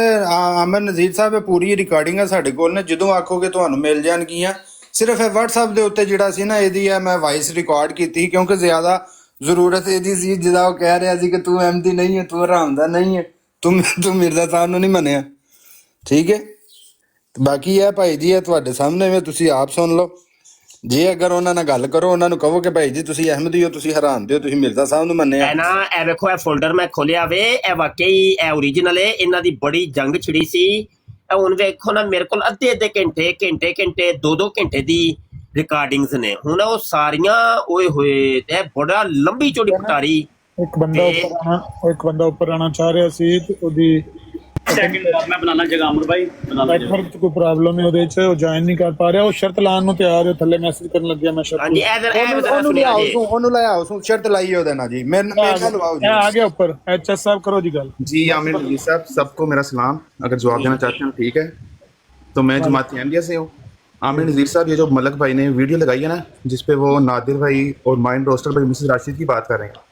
ਅਮਨ ਨਜ਼ੀਰ ਸਾਹਿਬ ਪੂਰੀ ਰਿਕਾਰਡਿੰਗ ਹੈ ਸਾਡੇ ਕੋਲ ਨੇ, ਜਦੋਂ ਆਖੋਗੇ ਤੁਹਾਨੂੰ ਮਿਲ ਜਾਣਗੀਆਂ। ਸਿਰਫ ਇਹ WhatsApp ਦੇ ਉੱਤੇ ਜਿਹੜਾ ਸੀ ਨਾ ਇਹਦੀ ਹੈ ਮੈਂ ਵਾਇਸ ਰਿਕਾਰਡ ਕੀਤੀ ਕਿਉਂਕਿ ਜ਼ਿਆਦਾ ਜ਼ਰੂਰਤ ਇਹਦੀ ਸੀ। ਜਿਹਦਾ ਉਹ ਕਹਿ ਰਿਹਾ ਸੀ ਕਿ ਤੂੰ ਅਹਿਮਦੀ ਨਹੀਂ ਹੈ, ਤੂੰ ਹਰਾਮ ਦਾ ਨਹੀਂ ਹੈ, ਤੂੰ ਮਿਰਜ਼ਾ ਸਾਹਿਬ ਨੂੰ ਨਹੀਂ ਮੰਨਿਆ, ਠੀਕ ਹੈ। ਬਾਕੀ ਇਹ ਭਾਈ ਜੀ ਇਹ ਤੁਹਾਡੇ ਸਾਹਮਣੇ ਵੀ ਤੁਸੀਂ ਆਪ ਸੁਣ ਲਓ। ਜੇ ਅਗਰ ਉਹਨਾਂ ਨਾਲ ਗੱਲ ਕਰੋ, ਉਹਨਾਂ ਨੂੰ ਕਹੋ ਕਿ ਭਾਈ ਜੀ ਤੁਸੀਂ ਅਹਿਮਦੀ ਹੋ, ਤੁਸੀਂ ਹਰਾਮ ਦੇ ਹੋ, ਤੁਸੀਂ ਮਿਰਜ਼ਾ ਸਾਹਿਬ ਨੂੰ ਮੰਨਿਆ
ਹੈ ਨਾ। ਇਹ ਵੇਖੋ ਇਹ ਫੋਲਡਰ ਮੈਂ ਖੋਲਿਆ ਵੇ, ਇਹ ਵਾਕਈ ਇਹ ओरिजिनल ਹੈ। ਇਹਨਾਂ ਦੀ ਬੜੀ ਜੰਗ ਛਿੜੀ ਸੀ। ਹੁਣ ਵੇਖੋ ਨਾ ਮੇਰੇ ਕੋਲ ਅੱਧੇ ਘੰਟੇ 2 ਘੰਟੇ ਦੀ ਰਿਕਾਰਡਿੰਗਸ ਨੇ। ਹੁਣ ਉਹ ਸਾਰੀਆਂ ਓਏ ਹੋਏ ਤੇ ਬੜਾ ਲੰਬੀ ਚੌੜੀ ਪਟਾਰੀ।
ਇੱਕ ਬੰਦਾ ਉੱਪਰ ਆਣਾ ਚਾਹ ਰਿਹਾ ਸੀ ਤੇ ਉਹਦੀ
ਸੈਕਿੰਡ ਮੈਂ ਬਣਾਣਾ ਜਗ੍ਹਾ ਅਮਰ ਭਾਈ ਬਣਾਣਾ
ਐਕਟਰ ਚ ਕੋਈ ਪ੍ਰੋਬਲਮ ਹੈ ਉਹਦੇ ਚ, ਉਹ ਜੁਆਇਨ ਨਹੀਂ ਕਰ ਪਾ ਰਿਹਾ, ਉਹ ਸ਼ਰਤ ਲਾਉਣ ਨੂੰ ਤਿਆਰ ਹੈ, ਥੱਲੇ ਮੈਸੇਜ ਕਰਨ ਲੱਗਿਆ ਮੈਂ ਸ਼ਰਤ
ਹਾਂਜੀ ਇਧਰ ਇਹ ਜ਼ਰਾ
ਉਹਨੂੰ
ਸੁਣਿਆ
ਲਿਆਓ
ਜੀ
ਉਹਨੂੰ ਲੈ ਆਓ ਸ਼ਰਤ ਲਾਈ ਉਹਦੇ ਨਾਲ ਜੀ ਮੇਰੇ ਨਾਲ ਲਵਾਓ ਜੀ।
ਆ ਗਿਆ ऊपर एचएस साहब करो जी गल।
जी आमिर नज़ीर साहब सबको मेरा सलाम। अगर जवाब देना चाहते हैं ठीक है। तो मैं जमात अहमदिया से हूँ। आमिर नज़ीर साहब, ये जो मलक भाई ने वीडियो लगाई है ना, जिसपे वो नादिर भाई और माइंड रोस्टर भाई मिसेस राशिद की बात कर रहे हैं,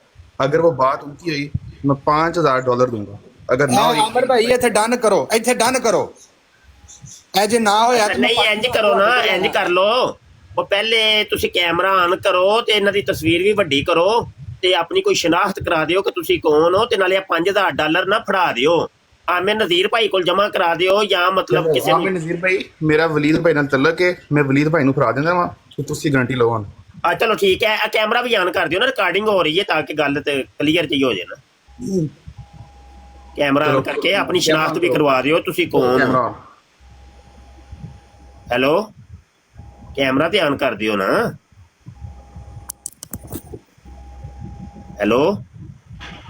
अगर वो बात उनकी हुई मैं $5000 दूंगा। अगर ना हुई
ਅਮਰ ਭਾਈ ਇੱਥੇ ਡਨ ਕਰੋ, ਇੱਥੇ ਡਨ ਕਰੋ। ਇਹ ਜੇ ਨਾ ਹੋਇਆ ਤਾਂ
ਨਹੀਂ ਇੰਜ ਕਰੋ ਨਾ, ਇੰਜ ਕਰ ਲੋ, ਉਹ ਪਹਿਲੇ ਤੁਸੀਂ ਕੈਮਰਾ ਆਨ ਕਰੋ ਤੇ ਇਹਨਾਂ ਦੀ ਤਸਵੀਰ ਵੀ ਵੱਡੀ ਕਰੋ ਤੇ ਆਪਣੀ ਕੋਈ ਸ਼ਨਾਖਤ ਕਰਾ ਦਿਓ ਕਿ ਤੁਸੀਂ ਕੌਣ ਹੋ, ਤੇ ਨਾਲੇ $5000 ਨਾ ਫੜਾ ਦਿਓ, ਆਮਿਰ ਨਜ਼ੀਰ ਭਾਈ ਕੋਲ ਜਮਾ ਕਰਾ ਦਿਓ ਜਾਂ ਮਤਲਬ ਕਿਸੇ
आमिर नज़ीर भाई मेरा वलीद भाई नाल तल्लक है, मैं वलीद भाई नूं फड़ा देंदा वां तो तुसीं गारंटी लओ।
ਆ ਚਲੋ ਠੀਕ ਹੈ, ਕੈਮਰਾ ਵੀ ਆਨ ਕਰ ਦਿਓ ਨਾ, ਰਿਕਾਰਡਿੰਗ ਹੋ ਰਹੀ ਹੈ ਤਾਂ ਕਿ ਗੱਲ ਤੇ ਕਲੀਅਰ ਜੀ ਹੋ ਜਾਏ ਨਾ। ਕੈਮਰਾ ਆਨ ਕਰਕੇ ਆਪਣੀ ਸ਼ਨਾਖਤ ਵੀ ਕਰਵਾ ਦਿਓ ਤੁਸੀਂ ਕੌਣ ਹੋ।
कैमरा
ਹੈਲੋ ਕੈਮਰਾ ਤੇ ਆਨ ਕਰ ਦਿਓ ਨਾ। ਹੈਲੋ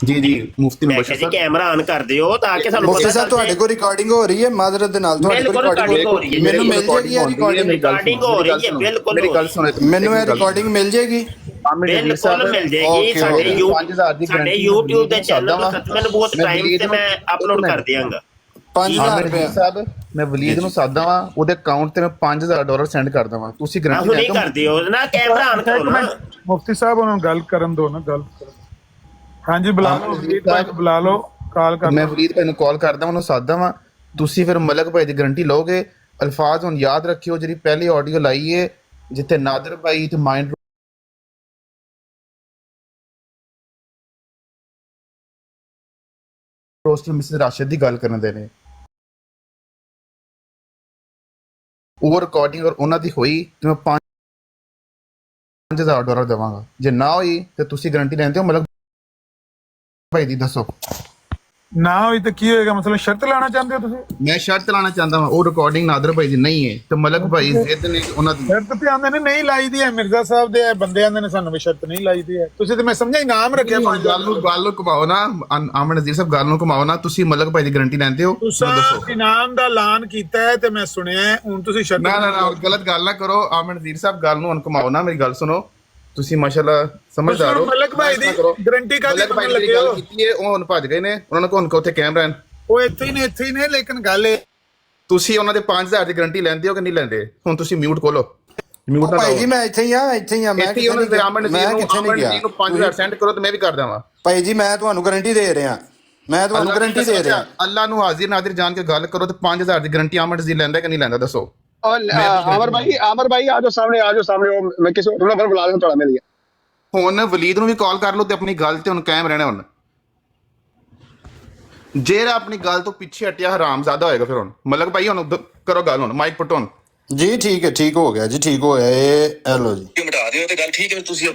जी जी मुफ्ती
ਮੈਂ
मुबशर
ਕਿਹਾ ਜੀ
साहब
ਕੈਮਰਾ ਆਨ ਕਰ ਦਿਓ ਤਾਂ ਕਿ ਸਾਨੂੰ
ਮੁਫਤੀ ਸਾਹਿਬ ਤੁਹਾਡੇ ਕੋਲ ਰਿਕਾਰਡਿੰਗ ਹੋ ਰਹੀ ਹੈ, ਮਾਜ਼ਰਤ ਦੇ ਨਾਲ ਤੁਹਾਡੇ ਕੋਲ ਰਿਕਾਰਡਿੰਗ
ਹੋ ਰਹੀ ਹੈ,
ਮੈਨੂੰ ਮਿਲ ਜੇਗੀ ਇਹ ਰਿਕਾਰਡਿੰਗ
ਰਿਕਾਰਡਿੰਗ ਹੋ ਰਹੀ ਹੈ ਬਿਲਕੁਲ
मेरी गल सुनो
ਮੈਨੂੰ ਇਹ ਰਿਕਾਰਡਿੰਗ ਮਿਲ ਜੇਗੀ।
आमिर नज़ीर
ਬਿਲਕੁਲ
साहब
ਮਿਲ ਜਾਏਗੀ।
Okay,
ਸਾਡੇ
okay.
ਸਾਡੇ YouTube ਦੇ ਚੈਨਲ ਤੇ ਸੱਚ ਬਹੁਤ ਟਾਈਮ ਤੇ ਮੈਂ ਅਪਲੋਡ ਕਰ ਦਿਆਂਗਾ।
5000
आमिर
ਰੁਪਏ
नज़ीर साहब मैं वलीद ਨੂੰ ਸਾਦਾ ਵਾਂ, ਉਹਦੇ ਅਕਾਊਂਟ ਤੇ ਮੈਂ $5000 ਸੈਂਡ ਕਰ ਦਵਾਂ, ਤੁਸੀਂ ਗਾਰੰਟੀ
ਹੁਣੇ ਕਰ ਦਿਓ ਨਾ, ਕੈਮਰਾ ਆਨ ਕਰੋ ਨਾ।
मुफ्ती साहब उन्होंने गल करन दो ना गल। हाँ जी बुला लो, वलीद भाई को बुला लो, कॉल कर
ਮੈਂ
लो।
ਵਲੀਦ ਭਾਈ ਨੂੰ ਕਾਲ ਕਰਦਾ, ਉਹਨੂੰ ਸਾਦਾ ਵਾਂ, ਤੁਸੀਂ ਫਿਰ ਮਲਕ ਭਾਈ ਦੀ ਗਾਰੰਟੀ ਲਓਗੇ। ਅਲਫਾਜ਼ ਹੁਣ ਯਾਦ ਰੱਖਿਓ, ਜਿਹੜੀ ਪਹਿਲੀ ਆਡੀਓ ਲਾਈ ਹੈ ਜਿੱਥੇ ਨਾਦਰ ਭਾਈ ਤੇ ਮਾਈਂਡ ਰੋਸਟਰ ਮਿਸਿਸ ਰਾਸ਼ਿਦ ਦੀ ਗੱਲ ਕਰਨ ਦੇ ਨੇ, ਉਹ ਰਿਕਾਰਡਿੰਗ ਔਰ ਉਹਨਾਂ ਦੀ ਹੋਈ ਤੇ ਮੈਂ $5000 ਦੇਵਾਂਗਾ। ਜੇ ਨਾ ਹੋਈ ਤੇ ਤੁਸੀਂ ਗਾਰੰਟੀ ਲੈਂਦੇ ਹੋ ਮਲਕ ਭਾਈ ਦੀ, ਦੱਸੋ।
ना हुई तो की होएगा, मतलब शर्त लाना चाहते हो तुसी?
ਮੈਂ ਸ਼ਰਤ ਲਾਣਾ ਚਾਹੁੰਦਾ ਹਾਂ, ਉਹ ਰਿਕਾਰਡਿੰਗ ਨਾਦਰ ਭਾਈ ਦੀ ਨਹੀਂ ਹੈ ਤੇ ਮਲਕ ਭਾਈ ਜ਼ਿੱਦ ਨੇ ਉਹਨਾਂ ਦੀ।
शर्त ते आंदे ने नहीं लाई दी है, मिर्जा साहब दे बंदे आंदे ने सानू भी शर्त नहीं लाई दी है। तुसी ते मैं समझा इनाम रखिया
ਗੱਲ ਨੂੰ ਘੁਮਾਓ ਨਾ, ਆਮਨ ਨਜ਼ੀਰ ਸਾਹਿਬ ਗੱਲ ਨੂੰ ਘੁਮਾਓ ਨਾ, ਤੁਸੀਂ ਮਲਕ ਭਾਈ ਦੀ ਗਾਰੰਟੀ ਲੈਂਦੇ ਹੋ,
तुसा
ਦੱਸੋ।
इनाम दा ऐलान कीता है ते मैं सुनिया है, हुन तुसी शर्त
ਨਾ ਨਾ ਨਾ ਗਲਤ ਗੱਲ ਨਾ ਕਰੋ ਆਮਨ ਨਜ਼ੀਰ ਸਾਹਿਬ, ਗੱਲ ਨੂੰ ਹੁਣ ਘੁਮਾਓ ਨਾ, ਮੇਰੀ ਗੱਲ ਸੁਣੋ, ਤੁਸੀਂ ਮਾਸ਼ਾਅੱਲਾ ਸਮਝਦਾਰ ਹੋ।
ਮਲਕ ਭਾਈ ਦੀ ਗਾਰੰਟੀ ਕਾਹਦੀ
ਮਲਕ ਭਾਈ
ਮੰਗਣ
ਦੀ
ਲੱਗੇ
ਗੱਲ
ਹੋ?
ਕੀਤੀ ਹੈ, ਉਹ ਹੁਣ ਭੱਜ ਗਏ ਨੇ, ਉਹਨਾਂ ਨੂੰ ਕੋਣ ਉੱਥੇ ਕੈਮਰਾ ਹੈ।
ਉਹ ਇੱਥੇ ਹੀ ਨੇ ਲੇਕਿਨ ਗੱਲ ਇਹ
ਤੁਸੀਂ ਉਹਨਾਂ ਦੇ 5000 ਦੀ ਗਾਰੰਟੀ ਲੈਂਦੇ ਹੋ ਕਿ ਨਹੀਂ ਲੈਂਦੇ? ਹੁਣ ਤੁਸੀਂ ਮਿਊਟ ਖੋਲੋ, ਮਿਊਟ ਨਾ
ਭਾਈ
ਲਾਓ।
ਜੀ ਮੈਂ ਇੱਥੇ ਹੀ ਆ ਮੈਂ
ਇੱਥੇ ਹੀ
ਕਿੱਥੇ
ਉਹਨਾਂ ਦੇ
ਨਹੀਂ
ਆਮਨ
ਮੈਂ
ਨਜ਼ੀਰ
ਕਿੱਥੇ ਨਹੀਂ ਗਿਆ।
ਨੂੰ 5000 ਸੈਂਡ ਕਰੋ ਤੇ ਮੈਂ ਵੀ ਕਰ ਦੇਵਾਂ।
ਭਾਈ ਜੀ ਮੈਂ ਤੁਹਾਨੂੰ ਗਾਰੰਟੀ ਦੇ ਰਿਹਾ, ਮੈਂ ਤੁਹਾਨੂੰ ਗਾਰੰਟੀ ਦੇ ਰਿਹਾ।
ਅੱਲਾ ਨੂੰ ਹਾਜ਼ਰ ਨਾਜ਼ਰ ਜਾਣ ਕੇ ਗੱਲ ਕਰੋ ਤੇ 5000 ਦੀ ਗਾਰੰਟੀ ਆਮਨ ਨਜ਼ੀਰ ਲੈਂਦਾ ਕਿ ਨਹੀਂ ਲੈਂਦਾ, ਦੱਸੋ।
और आमर भाई आ जाओ सामने मैं किसी और नंबर बुला दूं, थोड़ा मिल गया।
ਹੁਣ ਵਲੀਦ ਨੂੰ ਵੀ ਕਾਲ ਕਰ ਲਓ ਤੇ ਆਪਣੀ ਗੱਲ ਤੇ ਹੁਣ ਕਾਇਮ ਰਹਿਣਾ। ਹੁਣ ਜਿਹੜਾ ਆਪਣੀ ਗੱਲ ਤੋਂ ਪਿੱਛੇ ਹਟਿਆ ਹਰਾਮਜ਼ਾਦਾ ਹੋਏਗਾ। ਫਿਰ ਹੁਣ ਮਲਕ ਭਾਈ ਹੁਣ ਕਰੋ ਗੱਲ, ਹੁਣ ਮਾਈਕ ਪਟੋ।
ਜੀ ਠੀਕ ਹੈ, ਠੀਕ ਹੋ ਗਿਆ ਜੀ, ਠੀਕ ਹੋਇਆ। ਇਹ ਹੈਲੋ ਜੀ
ਮਿਟਾ ਦਿਓ ਤੇ ਗੱਲ ਠੀਕ ਹੈ। ਤੁਸੀਂ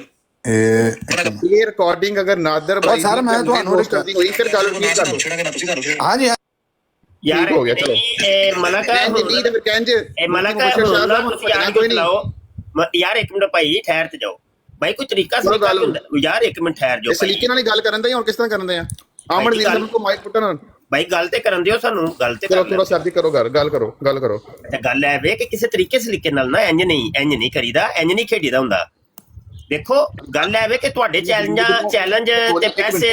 ਇਹ ਰਿਕਾਰਡਿੰਗ ਅਗਰ ਨਾਦਰ ਭਾਈ
ਸਰ ਮੈਂ ਤੁਹਾਨੂੰ
ਕਰਦੀ ਹੋਈ ਫਿਰ ਗੱਲ ਠੀਕ ਕਰ ਲਓ।
ਪੁੱਛਣਾ ਕਿ ਨਾ ਤੁਸੀਂ ਸਾਨੂੰ
ਹਾਂ ਜੀ
ਯਾਰ
ਹੋ ਗਿਆ, ਚਲੋ।
ਇਹ ਮਲਕ
ਨਹੀਂ ਤੇ ਫਿਰ ਕਹਿੰਜ
ਇਹ ਮਲਕ ਹੁਣ ਨਾ ਤੁਸੀਂ ਯਾਰ ਕੋਈ ਚਲਾਓ ਯਾਰ, ਇੱਕ ਮਿੰਟ ਭਾਈ ਠਹਿਰ ਤੇ ਜਾਓ ਭਾਈ, ਕੋਈ ਤਰੀਕਾ ਸਲੀਕਾ ਹੁੰਦਾ ਯਾਰ, ਇੱਕ ਮਿੰਟ ਠਹਿਰ ਜਾਓ।
ਇਸ ਤਰੀਕੇ ਨਾਲ ਹੀ ਗੱਲ ਕਰਨ ਦੇ, ਹੁਣ ਕਿਸ ਤਰ੍ਹਾਂ ਕਰਨ ਦੇ ਆ? ਆਮਨ ਜੀ ਨੂੰ ਮਾਈਕ ਪਟੋ
ਭਾਈ, ਗੱਲ ਤੇ ਕਰਨ ਦਿਓ ਸਾਨੂੰ, ਗੱਲ ਤੇ
ਕਰੋ, ਥੋੜਾ ਸਰਦੀ ਕਰੋ, ਗੱਲ ਕਰੋ।
ਤੇ ਗੱਲ ਐ ਵੇ ਕਿ ਕਿਸੇ ਤਰੀਕੇ ਸਲੀਕੇ ਨਾਲ ਨਾ ਇੰਜ ਨਹੀਂ ਕਰੀਦਾ, ਇੰਜ ਨਹੀਂ ਖੇਡੀਦਾ ਹੁੰਦਾ। ਦੇਖੋ ਗੱਲ ਐ ਵੇ ਕਿ ਤੁਹਾਡੇ ਚੈਲੰਜ ਤੇ ਪੈਸੇ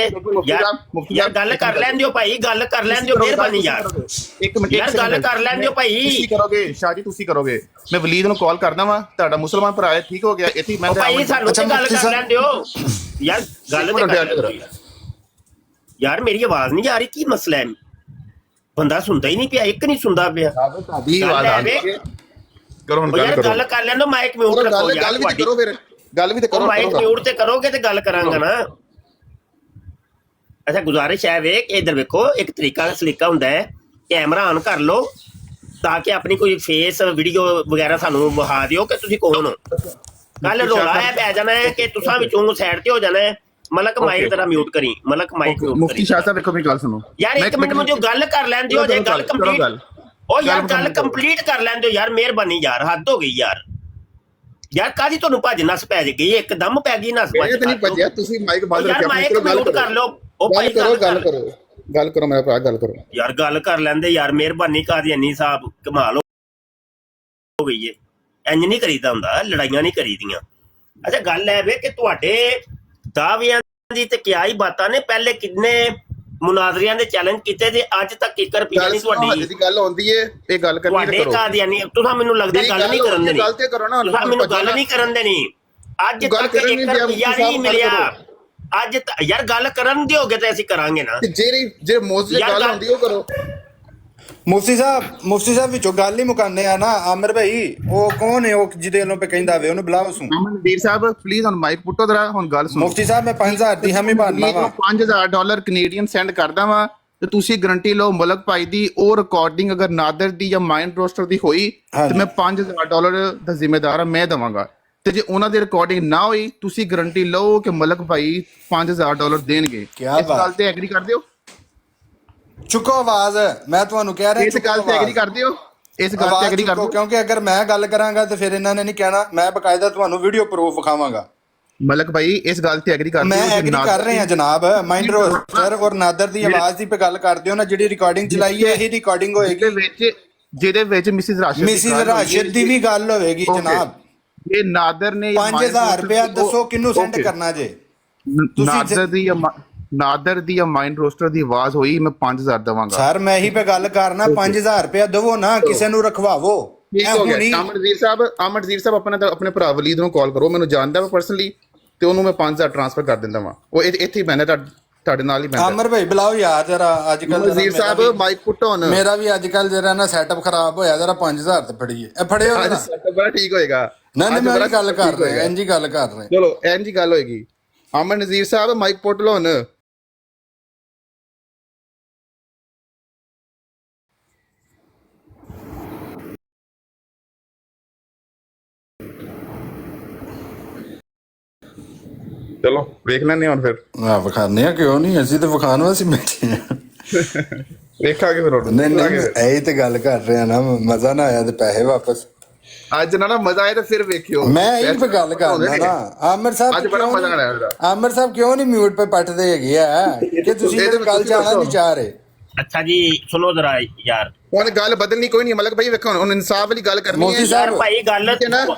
ਯਾਰ ਗੱਲ ਕਰ ਲੈਣ ਦਿਓ ਭਾਈ, ਗੱਲ ਕਰ ਲੈਣ ਦਿਓ, ਮਿਹਰਬਾਨੀ ਯਾਰ,
ਇੱਕ ਮਿੰਟ
ਯਾਰ ਗੱਲ ਕਰ ਲੈਣ ਦਿਓ ਭਾਈ।
ਤੁਸੀਂ ਕਰੋਗੇ ਸ਼ਾਹ ਜੀ, ਤੁਸੀਂ ਕਰੋਗੇ। ਮੈਂ ਵਲੀਦ ਨੂੰ ਕਾਲ ਕਰਦਾ ਵਾਂ, ਤੁਹਾਡਾ ਮੁਸਲਮਾਨ ਭਰਾ ਹੈ, ਠੀਕ ਹੋ ਗਿਆ। ਇੱਥੇ ਮੈਂ
ਭਾਈ ਸਾਨੂੰ ਤੇ ਗੱਲ ਕਰ ਲੈਣ ਦਿਓ ਯਾਰ, ਗੱਲ ਤੇ ਕਰ ਲੈਣ ਦਿਓ ਯਾਰ। ਮੇਰੀ ਆਵਾਜ਼ ਨਹੀਂ ਆ ਰਹੀ, ਕੀ ਮਸਲਾ ਹੈ? ਬੰਦਾ ਸੁਣਦਾ ਹੀ ਨਹੀਂ ਪਿਆ, ਇੱਕ ਨਹੀਂ ਸੁਣਦਾ ਪਿਆ।
ਤੁਹਾਡੀ ਆਵਾਜ਼ ਆ ਰਹੀ ਹੈ, ਕਰੋ ਹੁਣ ਗੱਲ ਕਰੋ।
ਗੱਲ ਕਰ ਲੈਣ ਦਿਓ, ਮਾਈਕ ਮਿਊਟ ਰੱਖੋ ਯਾਰ।
ਗੱਲ ਵੀ ਕਰੋ, ਫਿਰ ਗੱਲ ਵੀ ਤੇ ਕਰੋ।
ਮਾਈਕ ਮਿਊਟ ਤੇ ਕਰੋਗੇ ਤੇ ਗੱਲ ਕਰਾਂਗਾ ਨਾ। ਅੱਛਾ ਗੁਜ਼ਾਰਿਸ਼ ਹੈ ਵੇ ਕਿ ਇਧਰ ਵੇਖੋ, ਇੱਕ ਤਰੀਕਾ ਸਲੀਕਾ ਹੁੰਦਾ ਹੈ, ਕੈਮਰਾ ਆਨ ਕਰ ਲਓ ਤਾਂ ਕਿ ਆਪਣੀ ਕੋਈ ਫੇਸ ਵੀਡੀਓ ਵਗੈਰਾ ਸਾਨੂੰ ਵਿਖਾ ਦਿਓ ਕਿ ਤੁਸੀਂ ਕੌਣ ਹੋ। ਕੱਲ ਰੋਲਾ ਹੈ ਪੈ ਜਾਣਾ ਹੈ ਕਿ ਤੁਸੀਂ ਵਿੱਚੋਂ ਸਾਈਡ ਤੇ ਹੋ ਜਾਣਾ ਹੈ। ਮਲਕ ਮਾਈਕ ਤੇਰਾ ਮਿਊਟ ਕਰੀ, ਮਲਕ ਮਾਈਕ ਮਿਊਟ ਕਰੀ।
ਮੁਫਤੀ ਸ਼ਾਹ ਸਾਹਿਬ ਵੇਖੋ, ਮੇਰੀ ਗੱਲ ਸੁਣੋ
ਯਾਰ, ਇੱਕ ਮਿੰਟ ਮੈਨੂੰ ਗੱਲ ਕਰ ਲੈਣ ਦਿਓ, ਜੇ ਗੱਲ ਕੰਪਲੀਟ ਉਹ ਯਾਰ ਗੱਲ ਕੰਪਲੀਟ ਕਰ ਲੈਣ ਦਿਓ ਯਾਰ, ਮਿਹਰਬਾਨੀ ਯਾਰ, ਹੱਦ ਹੋ ਗਈ ਯਾਰ। ਯਾਰ ਕਾਹਦੀ ਤੁਹਾਨੂੰ ਭੱਜ ਨਸ ਪੈ ਗਈ, ਇੱਕਦਮ ਪੈ ਗਈ ਨਸ।
ਨਹੀਂ ਭੱਜਿਆ, ਤੁਸੀਂ ਮਾਈਕ ਬੰਦ ਰੱਖਿਆ,
ਮਾਈਕ ਮਿਊਟ ਕਰ ਲਓ। ਉਹ ਭਾਈ
ਕਰੋ, ਗੱਲ ਕਰੋ। ਗੱਲ ਕਰੋ ਮੇਰਾ ਭਰਾ, ਗੱਲ ਕਰੋ।
ਯਾਰ ਗੱਲ ਕਰ ਲੈਂਦੇ ਯਾਰ, ਮਿਹਰਬਾਨੀ ਕਾਦੀਆਨੀ ਸਾਹਿਬ, ਕਮਾਲ ਹੋ ਗਈ ਏ। ਇੰਜ ਨਹੀਂ ਕਰੀਦਾ ਹੁੰਦਾ, ਲੜਾਈਆਂ ਨਹੀਂ ਕਰੀਦੀਆਂ। ਅੱਛਾ ਗੱਲ ਹੈ ਵੇ ਕਿ ਤੁਹਾਡੇ ਦਾਅਵਿਆਂ ਦੀ ਤੇ ਕਿਆ ਹੀ ਬਾਤਾਂ ਨੇ, ਪਹਿਲੇ ਕਿੰਨੇ ਮੁਨਾਜ਼ਰਿਆਂ ਦੇ ਚੈਲੰਜ ਕੀਤੇ ਤੇ ਅੱਜ ਤੱਕ 1 ਰੁਪਈਆ ਨਹੀਂ ਤੁਹਾਡੀ
ਦੀ ਗੱਲ ਆਉਂਦੀ ਏ, ਇਹ ਗੱਲ ਕਰਨੀ
ਤੁਹਾਡੇ
ਕਰੋ।
ਕਾਦੀਆਨੀ ਤੁਸੀਂ ਮੈਨੂੰ ਲੱਗਦਾ ਗੱਲ ਨਹੀਂ ਕਰਨ ਦੇਣੀ,
ਗੱਲ ਤੇ ਕਰੋ ਨਾ,
ਤੁਸੀਂ ਮੈਨੂੰ ਗੱਲ ਨਹੀਂ ਕਰਨ ਦੇਣੀ। ਅੱਜ ਤੱਕ 1 ਰੁਪਈਆ ਨਹੀਂ ਮਿਲਿਆ। ਅੱਜ ਯਾਰ ਗੱਲ ਕਰਨ ਦਿਓਗੇ ਤੇ ਅਸੀਂ ਕਰਾਂਗੇ ਨਾ।
ਜੇ ਮੋਸਟ ਗੱਲ ਹੁੰਦੀ ਉਹ ਕਰੋ।
ਮੁਫਤੀ ਸਾਹਿਬ ਵਿੱਚੋਂ ਗੱਲ ਹੀ ਮੁਕਾਨੇ ਆ ਨਾ। ਆਮਰ ਭਾਈ ਉਹ ਕੌਣ ਹੈ ਉਹ ਜਿਹਦੇ ਵੱਲੋਂ ਪੇ ਕਹਿੰਦਾ ਵੇ, ਉਹਨੂੰ ਬੁਲਾਓ। ਸੁਣ
ਅਮਨਦੀਪ ਸਾਹਿਬ ਪਲੀਜ਼ ਹੁਣ ਮਾਈਕ ਪੁੱਟੋ ਜਰਾ, ਹੁਣ ਗੱਲ ਸੁਣੋ।
ਮੁਫਤੀ ਸਾਹਿਬ ਮੈਂ 5000 ਦੀ ਹਮੀ ਭਰਨਾ ਵਾ,
$5000 ਕੈਨੇਡੀਅਨ ਸੈਂਡ ਕਰਦਾ ਵਾ ਤੇ ਤੁਸੀਂ ਗਰੰਟੀ ਲਓ ਮਲਕ ਭਾਈ ਦੀ ਉਹ ਰਿਕਾਰਡਿੰਗ ਅਗਰ ਨਾਦਰ ਦੀ ਜਾਂ ਮਾਈਂਡ ਰੋਸਟਰ ਦੀ ਹੋਈ ਤੇ ਮੈਂ $5000 ਦਾ ਜ਼ਿੰਮੇਦਾਰ ਮੈਂ ਦਵਾਂਗਾ, ਤੇ ਜੇ ਉਹਨਾਂ ਦੀ ਰਿਕਾਰਡਿੰਗ ਨਾ ਹੋਈ ਤੁਸੀਂ ਗਰੰਟੀ ਲਓ ਕਿ ਮਲਕ ਭਾਈ $5000 ਦੇਣਗੇ। ਇਸ ਗੱਲ ਤੇ ਐਗਰੀ ਕਰਦੇ ਹੋ?
ਚੁੱਕੋ ਆਵਾਜ਼, ਮੈਂ ਤੁਹਾਨੂੰ ਕਹਿ ਰਿਹਾ
ਇਸ ਗੱਲ ਤੇ ਐਗਰੀ ਕਰਦੇ ਹੋ? ਇਸ ਗੱਲ ਤੇ ਐਗਰੀ ਕਰਦੇ ਹੋ?
ਕਿਉਂਕਿ ਅਗਰ ਮੈਂ ਗੱਲ ਕਰਾਂਗਾ ਤੇ ਫਿਰ ਇਹਨਾਂ ਨੇ ਨਹੀਂ ਕਹਿਣਾ, ਮੈਂ ਬਕਾਇਦਾ ਤੁਹਾਨੂੰ ਵੀਡੀਓ ਪ੍ਰੂਫ ਵਿਖਾਵਾਂਗਾ।
ਮਲਕ ਭਾਈ ਇਸ ਗੱਲ ਤੇ ਐਗਰੀ ਕਰਦੇ ਹੋ?
ਮੈਂ ਐਗਰੀ ਕਰ ਰਹੇ ਹਾਂ ਜਨਾਬ। ਮਾਈਂਡ ਰੋਸਟਰ ਔਰ ਨਾਦਰ ਦੀ ਆਵਾਜ਼ ਦੀ ਪੇ ਗੱਲ ਕਰਦੇ ਹੋ ਨਾ, ਜਿਹੜੀ ਰਿਕਾਰਡਿੰਗ ਚਲਾਈ ਹੈ ਇਹੀ ਰਿਕਾਰਡਿੰਗ ਹੋਏਗੀ,
ਜਿਹਦੇ ਵਿੱਚ ਮਿਸਿਸ
ਰਾਸ਼ਿਦ ਦੀ ਵੀ ਗੱਲ ਹੋਵੇਗੀ ਜਨਾਬ।
ਇਹ ਨਾਦਰ ਨੇ
5000 ਰੁਪਇਆ ਦੱਸੋ ਕਿਹਨੂੰ ਸੈਂਡ ਕਰਨਾ ਜੇ?
ਨਾਦਰ ਦੀ ਜਾਂ ਮਾਈਂਡ ਰੋਸਟਰ ਦੀ ਆਵਾਜ਼ ਹੋਈ, ਮੈਂ 5000 ਦਵਾਂਗਾ।
ਸਰ ਮੈਂ ਇਹੀ ਪੇ ਗੱਲ ਕਰਨਾ, 5000 ਰੁਪਇਆ ਦਵੋ ਨਾ, ਕਿਸੇ ਨੂੰ ਰਖਵਾਵੋ।
ਅਮਨਦੀਪ ਸਾਹਿਬ ਆਪਣੇ ਭਰਾ ਵਲੀਦ ਨੂੰ ਕਾਲ ਕਰੋ, ਮੈਨੂੰ ਜਾਣਦਾ ਵਾ ਪਰਸਨਲੀ, ਤੇ ਉਹਨੂੰ ਮੈਂ 5000 ਟ੍ਰਾਂਸਫਰ ਕਰ ਦਿੰਦਾ ਵਾ। ਉਹ ਇੱਥੇ ਹੀ ਬੈਠਾ ਤੁਹਾਡੇ ਨਾਲ ਹੀ ਬੈਠਾ।
ਆਮਰ ਭਾਈ ਬੁਲਾਓ ਯਾਰ ਜਰਾ, ਅੱਜ ਕੱਲ
ਵਜ਼ੀਰ ਸਾਹਿਬ ਮਾਈਕ ਪੁੱਟ ਔਨ।
ਮੇਰਾ ਵੀ ਅੱਜ ਕੱਲ ਜਰਾ ਨਾ ਸੈਟਅਪ ਖਰਾਬ ਹੋਇਆ, ਜਰਾ 5000 ਤੇ ਫੜੀਏ। ਇਹ ਫੜਿਓ
ਅੱਜ ਸੈਟਅਪ ਬੜਾ ਠੀਕ ਹੋਏਗਾ।
ਨਹੀਂ ਮੈਂ ਗੱਲ ਕਰ ਰਿਹਾ, ਇੰਜ ਹੀ ਗੱਲ ਕਰ ਰਹੇ।
ਚਲੋ ਇੰਜ ਹੀ ਗੱਲ ਹੋਏਗੀ। ਅਮਨ ਨਜ਼ੀਰ ਸਾਹਿਬ ਮਾਈਕ ਪੁੱਟ ਲਓ ਹੁਣ। ਚਲੋ ਵੇਖ ਲੈਣੇ ਹੁਣ ਫਿਰ।
ਵਿਖਾਣੇ ਆ, ਕਿਉਂ ਨਹੀਂ, ਅਸੀਂ ਤੇ ਵਿਖਾਣ ਵਾਸਤੇ ਬੈਠੇ ਆ।
ਵੇਖਾਂਗੇ ਫਿਰ।
ਨਹੀਂ ਇਹੀ ਤੇ ਗੱਲ ਕਰ ਰਹੇ ਆ ਨਾ, ਮਜ਼ਾ ਨਾ ਆਇਆ ਤੇ ਪੈਸੇ ਵਾਪਸ।
ਅੱਜ ਨਾ ਮਜ਼ਾ ਆਇਆ ਤੇ ਫਿਰ ਵੇਖਿਓ।
ਮੈਂ ਇਹੀ ਤੇ ਗੱਲ ਕਰਦਾ ਨਾ। ਆਮਰ ਸਾਹਿਬ
ਅੱਜ ਬੜਾ ਮਜ਼ਾ ਆਇਆ।
ਆਮਰ ਸਾਹਿਬ ਕਿਉਂ ਨਹੀਂ ਮਿਊਟ ਪੇ ਪੱਟਦੇ ਹੈਗੇ ਆ ਕਿ ਤੁਸੀਂ ਇਹ ਗੱਲ ਜਾਣਾ ਨਹੀਂ ਚਾਹ ਰਹੇ?
ਅੱਛਾ ਜੀ ਸੁਣੋ ਜਰਾ ਯਾਰ,
ਹੁਣ ਗੱਲ ਬਦਲਣੀ ਕੋਈ ਨਹੀਂ ਮਲਕ ਭਾਈ। ਵੇਖੋ ਹੁਣ ਇਨਸਾਫ ਵਾਲੀ ਗੱਲ ਕਰਨੀ ਹੈ
ਯਾਰ ਭਾਈ। ਗੱਲ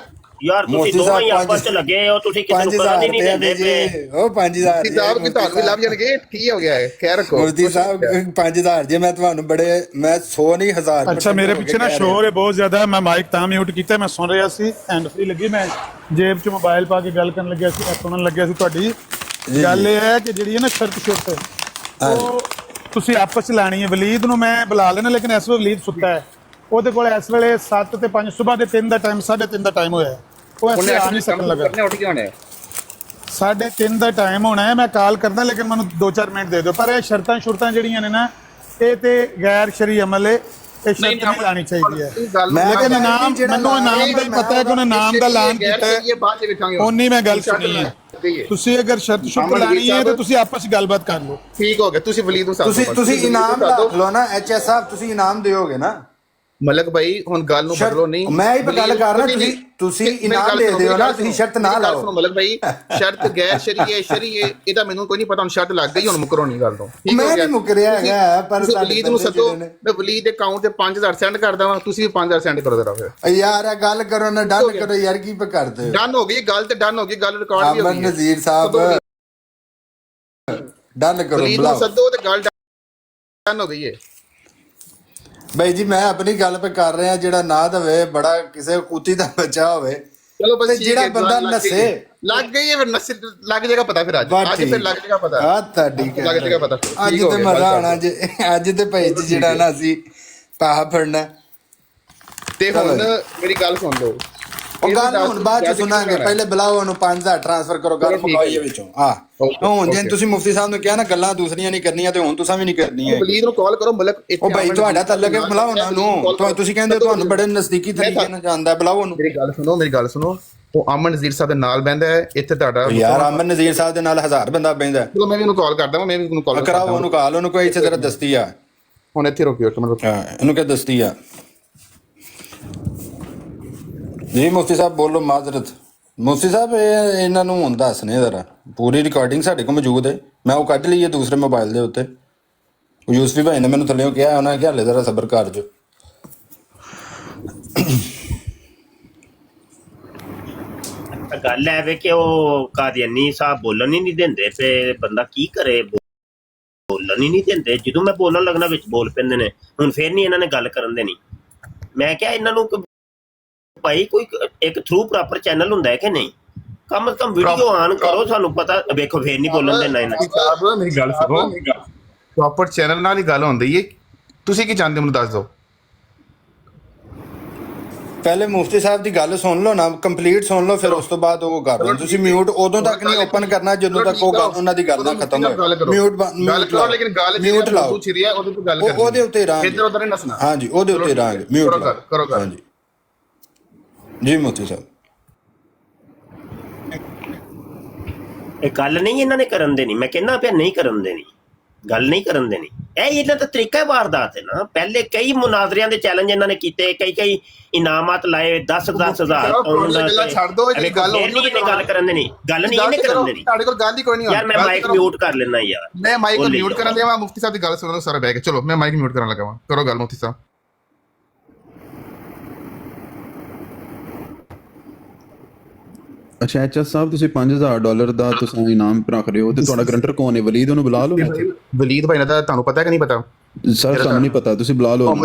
ਯਾਰ ਤੁਸੀਂ ਦੋਵੇਂ ਆਪਸ ਚ ਲੱਗੇ ਹੋ, ਤੁਸੀਂ ਕਿਸੇ ਨੂੰ ਕਰਨ ਹੀ ਨਹੀਂ ਦਿੰਦੇ ਪਏ।
ਉਹ 5000
ਸਾਹਿਬ ਕੀ ਤੁਹਾਨੂੰ ਵੀ ਲੱਭ ਜਾਣਗੇ, ਕੀ ਹੋ ਗਿਆ ਹੈ? ਖੈਰ ਰੱਖੋ
ਮੁਫਤੀ ਸਾਹਿਬ 5000 ਜੇ ਮੈਂ ਤੁਹਾਨੂੰ ਬੜੇ ਮੈਂ 100 ਨਹੀਂ 1000।
ਅੱਛਾ ਮੇਰੇ ਪਿੱਛੇ ਨਾ ਸ਼ੋਰ ਹੈ ਬਹੁਤ ਜ਼ਿਆਦਾ, ਮੈਂ ਮਾਈਕ ਤਾਂ ਮਿਊਟ ਕੀਤਾ, ਮੈਂ ਸੁਣ ਰਿਹਾ ਸੀ, ਹੈਂਡ ਫ੍ਰੀ ਲੱਗੀ, ਮੈਂ ਜੇਬ 'ਚ ਮੋਬਾਈਲ ਪਾ ਕੇ ਗੱਲ ਕਰਨ ਲੱਗਿਆ ਸੀ, ਸੁਣਨ ਲੱਗਿਆ ਸੀ ਤੁਹਾਡੀ ਗੱਲ। ਇਹ ਹੈ ਕਿ ਜਿਹੜੀ ਹੈ ਨਾ ਸ਼ਰਤ ਉਹ ਤੁਸੀਂ ਆਪਸ 'ਚ ਲੈਣੀ ਹੈ। ਵਲੀਦ ਨੂੰ ਮੈਂ ਬੁਲਾ ਲੈਣਾ, ਲੇਕਿਨ ਇਸ ਵੇਲੇ ਵਲੀਦ ਸੁੱਤਾ ਹੈ, ਉਹਦੇ ਕੋਲ ਇਸ ਵੇਲੇ 7 ਤੇ 5 ਸਵੇਰ ਦੇ 3 ਦਾ ਟਾਈਮ, 3:30 ਦਾ ਟਾਈਮ ਹੋਇਆ, ਉਹ ਐਸੇ ਆ ਨਹੀਂ ਸਕਣ ਲੱਗਾ। 3:30 ਦਾ ਟਾਈਮ ਹੋਣਾ ਹੈ, ਮੈਂ ਕਾਲ ਕਰਦਾ, ਲੇਕਿਨ ਮੈਨੂੰ 2-4 ਮਿੰਟ ਦੇ ਦਿਓ। ਪਰ ਇਹ ਸ਼ਰਤਾਂ ਜਿਹੜੀਆਂ ਨੇ ਨਾ, ਇਹ ਤੇ ਗੈਰ ਸ਼ਰਈ ਅਮਲ ਹੈ, ਇਹ ਸ਼ਰਤ ਨਹੀਂ ਲਾਣੀ ਚਾਹੀਦੀ ਹੈ। ਲੇਕਿਨ ਮੈਨੂੰ ਇਨਾਮ ਦਾ ਹੀ ਪਤਾ ਹੈ ਕਿ ਉਹਨੇ ਇਨਾਮ ਦਾ ਐਲਾਨ ਕੀਤਾ ਹੈ, ਉਨੀ ਮੈਂ ਗੱਲ ਸੁਣੀ ਹੈ। ਤੁਸੀਂ ਅਗਰ ਸ਼ਰਤ ਲਾਣੀ ਹੈ ਤਾਂ ਤੁਸੀਂ ਆਪਸ 'ਚ ਗੱਲਬਾਤ ਕਰ ਲਓ।
ਠੀਕ ਹੋ ਗਿਆ। ਤੁਸੀਂ ਵਲੀਦ ਨੂੰ
ਤੁਸੀਂ ਇਨਾਮ ਰੱਖ ਲਓ ਨਾ, ਐਚਐਸ ਸਾਹਿਬ ਤੁਸੀਂ ਇਨਾਮ ਦਿਓਗੇ ਨਾ।
ਮਲਕ ਭਾਈ ਹੁਣ ਗੱਲ ਨੂੰ ਬਦਲੋ ਨਹੀਂ,
ਮੈਂ ਹੀ ਗੱਲ ਕਰ ਰਿਹਾ, ਤੁਸੀਂ ਇਨਾਮ ਦੇ ਦਿਓ ਨਾ, ਤੁਸੀਂ ਸ਼ਰਤ ਨਾ ਲਾਓ।
ਮਲਕ ਭਾਈ ਸ਼ਰਤ ਗੈਰ ਸ਼ਰੀਏ ਇਹਦਾ ਮੈਨੂੰ ਕੋਈ ਨਹੀਂ ਪਤਾ, ਹੁਣ ਸ਼ਰਤ ਲੱਗ ਗਈ, ਹੁਣ ਮੁਕਰੋ ਨਹੀਂ ਗੱਲ ਤੋਂ।
ਮੈਂ ਨਹੀਂ ਮੁਕਰਿਆ ਹੈਗਾ, ਪਰ
ਵਲੀਦ ਨੂੰ ਸੱਦੋ, ਮੈਂ ਵਲੀਦ ਦੇ ਅਕਾਊਂਟ ਤੇ 5000 ਸੈਂਡ ਕਰ ਦਵਾਂ, ਤੁਸੀਂ ਵੀ 5000 ਸੈਂਡ ਕਰੋ ਜਰਾ ਫਿਰ।
ਯਾਰ ਇਹ ਗੱਲ ਕਰੋ ਨਾ, ਡਨ ਕਰੋ ਯਾਰ, ਕੀ ਪੇ ਕਰਦੇ ਹੋ?
ਡਨ ਹੋ ਗਈ ਗੱਲ, ਤੇ ਡਨ ਹੋ ਗਈ ਗੱਲ, ਰਿਕਾਰਡ ਵੀ ਹੋ ਗਈ।
ਅਮਨ ਨਜ਼ੀਰ ਸਾਹਿਬ ਡਨ ਕਰੋ,
ਵਲੀਦ ਨੂੰ ਸੱਦੋ ਤੇ ਗੱਲ ਡਨ ਹੋ ਗਈ ਹੈ।
ਬਾਈ ਜੀ ਮੈਂ ਆਪਣੀ ਗੱਲ ਪੇ ਕਰ ਰਿਹਾ, ਜਿਹੜਾ ਨਾ ਦਵੇ ਬੜਾ ਕਿਸੇ ਕੁੱਤੀ ਦਾ ਬੱਚਾ ਹੋਵੇ,
ਚਲੋ ਬਸ
ਜਿਹੜਾ ਬੰਦਾ ਨਸੇ
ਲੱਗ ਗਈ ਹੈ, ਫਿਰ ਨਸੇ ਲੱਗ ਜਾਏਗਾ ਪਤਾ, ਫਿਰ ਅੱਜ ਫਿਰ ਲੱਗ ਜਾਏਗਾ ਪਤਾ।
ਹਾਂ ਤੁਹਾਡੀ
ਲੱਗ ਜਾਏਗਾ ਪਤਾ।
ਅੱਜ ਤੇ ਮਜ਼ਾ ਆਣਾ ਜੇ, ਅੱਜ ਤੇ ਭਾਈ ਜੀ ਜਿਹੜਾ ਨਾ ਅਸੀਂ ਪਾਹ ਫੜਨਾ।
ਤੇ ਹੁਣ ਮੇਰੀ ਗੱਲ ਸੁਣ ਲਓ,
ਉਹ ਗੱਲ ਹੁਣ ਬਾਅਦ ਚ ਸੁਣਾਂਗੇ, ਪਹਿਲੇ ਬੁਲਾਓ ਉਹਨੂੰ 5000 ਟ੍ਰਾਂਸਫਰ ਕਰੋ, ਗੱਲ ਮੁਕਾਈਏ ਵਿੱਚੋਂ। ਹੁਣ ਜੇ ਤੁਸੀਂ ਮੁਫਤੀ ਸਾਹਿਬ ਨੂੰ ਕਿਹਾ ਨਾ ਗੱਲਾਂ ਦੂਸਰੀਆਂ ਨਹੀਂ ਕਰਨੀਆਂ, ਤੇ ਹੁਣ ਤੁਸੀਂ ਵੀ ਨਹੀਂ ਕਰਨੀਆਂ।
ਵਲੀਦ ਨੂੰ ਕਾਲ ਕਰੋ ਮਲਕ।
ਉਹ ਭਾਈ ਤੁਹਾਡਾ ਤਲਕ ਹੈ, ਬੁਲਾਓ ਉਹਨਾਂ ਨੂੰ। ਤੁਸੀਂ ਕਹਿੰਦੇ ਤੁਹਾਨੂੰ ਬੜੇ ਨਜ਼ਦੀਕੀ ਤਰੀਕੇ ਨਾਲ ਜਾਣਦਾ, ਬੁਲਾਓ ਉਹਨੂੰ।
ਮੇਰੀ ਗੱਲ ਸੁਣੋ, ਉਹ ਅਮਨ ਨਜ਼ੀਰ ਸਾਹਿਬ ਦੇ ਨਾਲ ਬਹਿੰਦਾ ਹੈ ਇੱਥੇ ਤੁਹਾਡਾ।
ਯਾਰ ਅਮਨ ਨਜ਼ੀਰ ਸਾਹਿਬ ਦੇ ਨਾਲ 1000 ਬੰਦਾ ਬਹਿੰਦਾ।
ਚਲੋ ਮੈਂ ਵੀ ਉਹਨੂੰ ਕਾਲ ਕਰਦਾ, ਮੈਂ ਵੀ ਉਹਨੂੰ ਕਾਲ
ਕਰਾਓ, ਉਹਨੂੰ ਕਾਲ, ਉਹਨੂੰ ਕੋਈ ਇੱਥੇ ਜ਼ਰਾ ਦਸਤੀ ਆ।
ਹੁਣ ਇੱਥੇ ਰੁਕਿਓ ਇੱਕ ਮਿੰਟ।
ਇਹਨੂੰ ਕਿਹ ਦਸਤੀ ਆ ਜੀ। ਮੁਫਤੀ ਸਾਹਿਬ ਬੋਲੋ, ਮਾਜ਼ਰਤ। ਮੁਫਤੀ ਸਾਹਿਬ ਇਹਨਾਂ ਨੂੰ ਹੁਣ ਦੱਸਣੇ ਜ਼ਰਾ, ਪੂਰੀ ਰਿਕਾਰਡਿੰਗ ਸਾਡੇ ਕੋਲ ਮੌਜੂਦ ਹੈ, ਮੈਂ ਉਹ ਕੱਢ ਲਈ ਹੈ ਦੂਸਰੇ ਮੋਬਾਈਲ ਦੇ ਉੱਤੇ। ਯੂਸਫੀ ਭਾਈ ਨੇ ਮੈਨੂੰ ਥੱਲੇੋਂ ਕਿਹਾ, ਉਹਨਾਂ ਨੇ ਕਿਹਾ ਹਲੇ ਜ਼ਰਾ ਸਬਰ ਕਰ ਜੋ।
ਗੱਲ ਹੈ ਵੇ ਕਿ ਉਹ ਕਾਦੀਆਨੀ ਸਾਹਿਬ ਬੋਲਣ ਹੀ ਨਹੀਂ ਦਿੰਦੇ ਤੇ ਬੰਦਾ ਕੀ ਕਰੇ, ਬੋਲਣ ਹੀ ਨਹੀਂ ਦਿੰਦੇ। ਜਦੋਂ ਮੈਂ ਬੋਲਣ ਲੱਗਣਾ ਵਿੱਚ ਬੋਲ ਪੈਂਦੇ ਨੇ। ਹੁਣ ਫੇਰ ਨਹੀਂ ਇਹਨਾਂ ਨੇ ਗੱਲ ਕਰਨ ਦੇਣੀ। ਮੈਂ ਕਿਹਾ ਇਹਨਾਂ ਨੂੰ ਭਾਈ ਕੋਈ ਇੱਕ ਥਰੂ ਪ੍ਰੋਪਰ ਚੈਨਲ ਹੁੰਦਾ ਹੈ ਕਿ ਨਹੀਂ? ਕਮ ਸੇ ਕਮ ਵੀਡੀਓ ਆਨ ਕਰੋ, ਸਾਨੂੰ ਪਤਾ। ਵੇਖੋ ਫੇਰ ਨਹੀਂ ਬੋਲਣ ਦੇਣਾ ਇਹਨਾਂ
ਸਾਹਿਬ ਮੇਰੀ ਗੱਲ ਸੁਣੋ, ਪ੍ਰੋਪਰ ਚੈਨਲ ਨਾਲ ਹੀ ਗੱਲ ਹੁੰਦੀ ਹੈ। ਤੁਸੀਂ ਕੀ ਚਾਹੁੰਦੇ ਮੈਨੂੰ ਦੱਸ ਦਿਓ।
ਪਹਿਲੇ ਮੁਫਤੀ ਸਾਹਿਬ ਦੀ ਗੱਲ ਸੁਣ ਲਓ ਨਾ, ਕੰਪਲੀਟ ਸੁਣ ਲਓ, ਫਿਰ ਉਸ ਤੋਂ ਬਾਅਦ ਉਹ ਕਰ ਲਓ। ਤੁਸੀਂ ਮਿਊਟ ਉਦੋਂ ਤੱਕ ਨਹੀਂ ਓਪਨ ਕਰਨਾ ਜਦੋਂ ਤੱਕ ਉਹ ਉਹਨਾਂ ਦੀ ਗੱਲ ਨਾ ਖਤਮ ਹੋਏ। ਮਿਊਟ
ਲੇਕਿਨ ਗੱਲ
ਮਿਊਟ ਲਾਓ,
ਉਹਦੇ ਤੇ ਗੱਲ ਕਰਨੀ,
ਉਹਦੇ ਉੱਤੇ ਰਾਂਗੇ,
ਇੱਧਰ ਉੱਧਰ ਨਹੀਂ ਨਸਣਾ।
ਹਾਂਜੀ ਉਹਦੇ ਉੱਤੇ ਰਾਂਗੇ। ਮਿਊਟ
ਕਰੋ ਗੱਲ।
ਹਾਂਜੀ ਜੀ ਮੁਫਤੀ ਸਾਹਿਬ।
ਇਹ ਗੱਲ ਨਹੀਂ ਇਹਨਾਂ ਨੇ ਕਰਨ ਦੇਣੀ। ਮੈਂ ਕਹਿੰਦਾ ਪਿਆ ਨਹੀਂ ਕਰਨ ਦੇਣੀ, ਗੱਲ ਨਹੀਂ ਕਰਨ ਦੇਣੀ। ਇਹ ਇਹਨਾਂ ਦਾ ਤਰੀਕਾ ਹੈ ਵਾਰਦਾਤ ਹੈ ਨਾ। ਪਹਿਲੇ ਕਈ ਮੁਨਾਜ਼ਰਿਆਂ ਦੇ ਚੈਲੰਜ ਇਹਨਾਂ ਨੇ ਕੀਤੇ, ਕਈ ਇਨਾਮਾਤ ਲਾਏ 10,000 ਗੱਲ ਕਰਨ ਦੇਣੀ। ਗੱਲ ਨਹੀਂ ਇਹਨੇ ਕਰਨ ਦੇਣੀ।
ਤੁਹਾਡੇ ਕੋਲ ਗੱਲ ਹੀ ਕੋਈ ਨਹੀਂ
ਯਾਰ ਮੈਂ ਮਾਈਕ ਮਿਊਟ ਕਰ ਲੈਣਾ ਯਾਰ।
ਮੈਂ ਮਾਈਕ ਮਿਊਟ ਕਰਨ ਲਿਆ, ਮੁਫਤੀ ਸਾਹਿਬ ਦੀ ਗੱਲ ਸੁਣੋ ਸਾਰਾ ਬਹਿ ਕੇ। ਚਲੋ ਮੈਂ ਮਾਈਕ ਮਿਊਟ ਕਰਨ ਲੱਗਾ ਵਾਂ, ਕਰੋ ਗੱਲ ਮੁਫਤੀ ਸਾਹਿਬ।
ਅੱਛਾ ਐਚਐਸ ਸਾਹਿਬ, ਤੁਸੀਂ $5,000 ਦਾ ਤੁਸੀਂ ਇਨਾਮ ਰੱਖ ਰਹੇ ਹੋ ਤੇ ਤੁਹਾਡਾ ਗਰੰਟਰ ਕੌਣ ਹੈ? ਵਲੀਦ, ਉਹਨੂੰ ਬੁਲਾ ਲਓ।
ਵਲੀਦ ਭਾਈ ਦਾ ਤੁਹਾਨੂੰ ਪਤਾ ਕਿ ਨਹੀਂ ਪਤਾ?
ਸਰ ਸਾਨੂੰ ਨਹੀਂ ਪਤਾ, ਤੁਸੀਂ ਬੁਲਾ ਲਓ।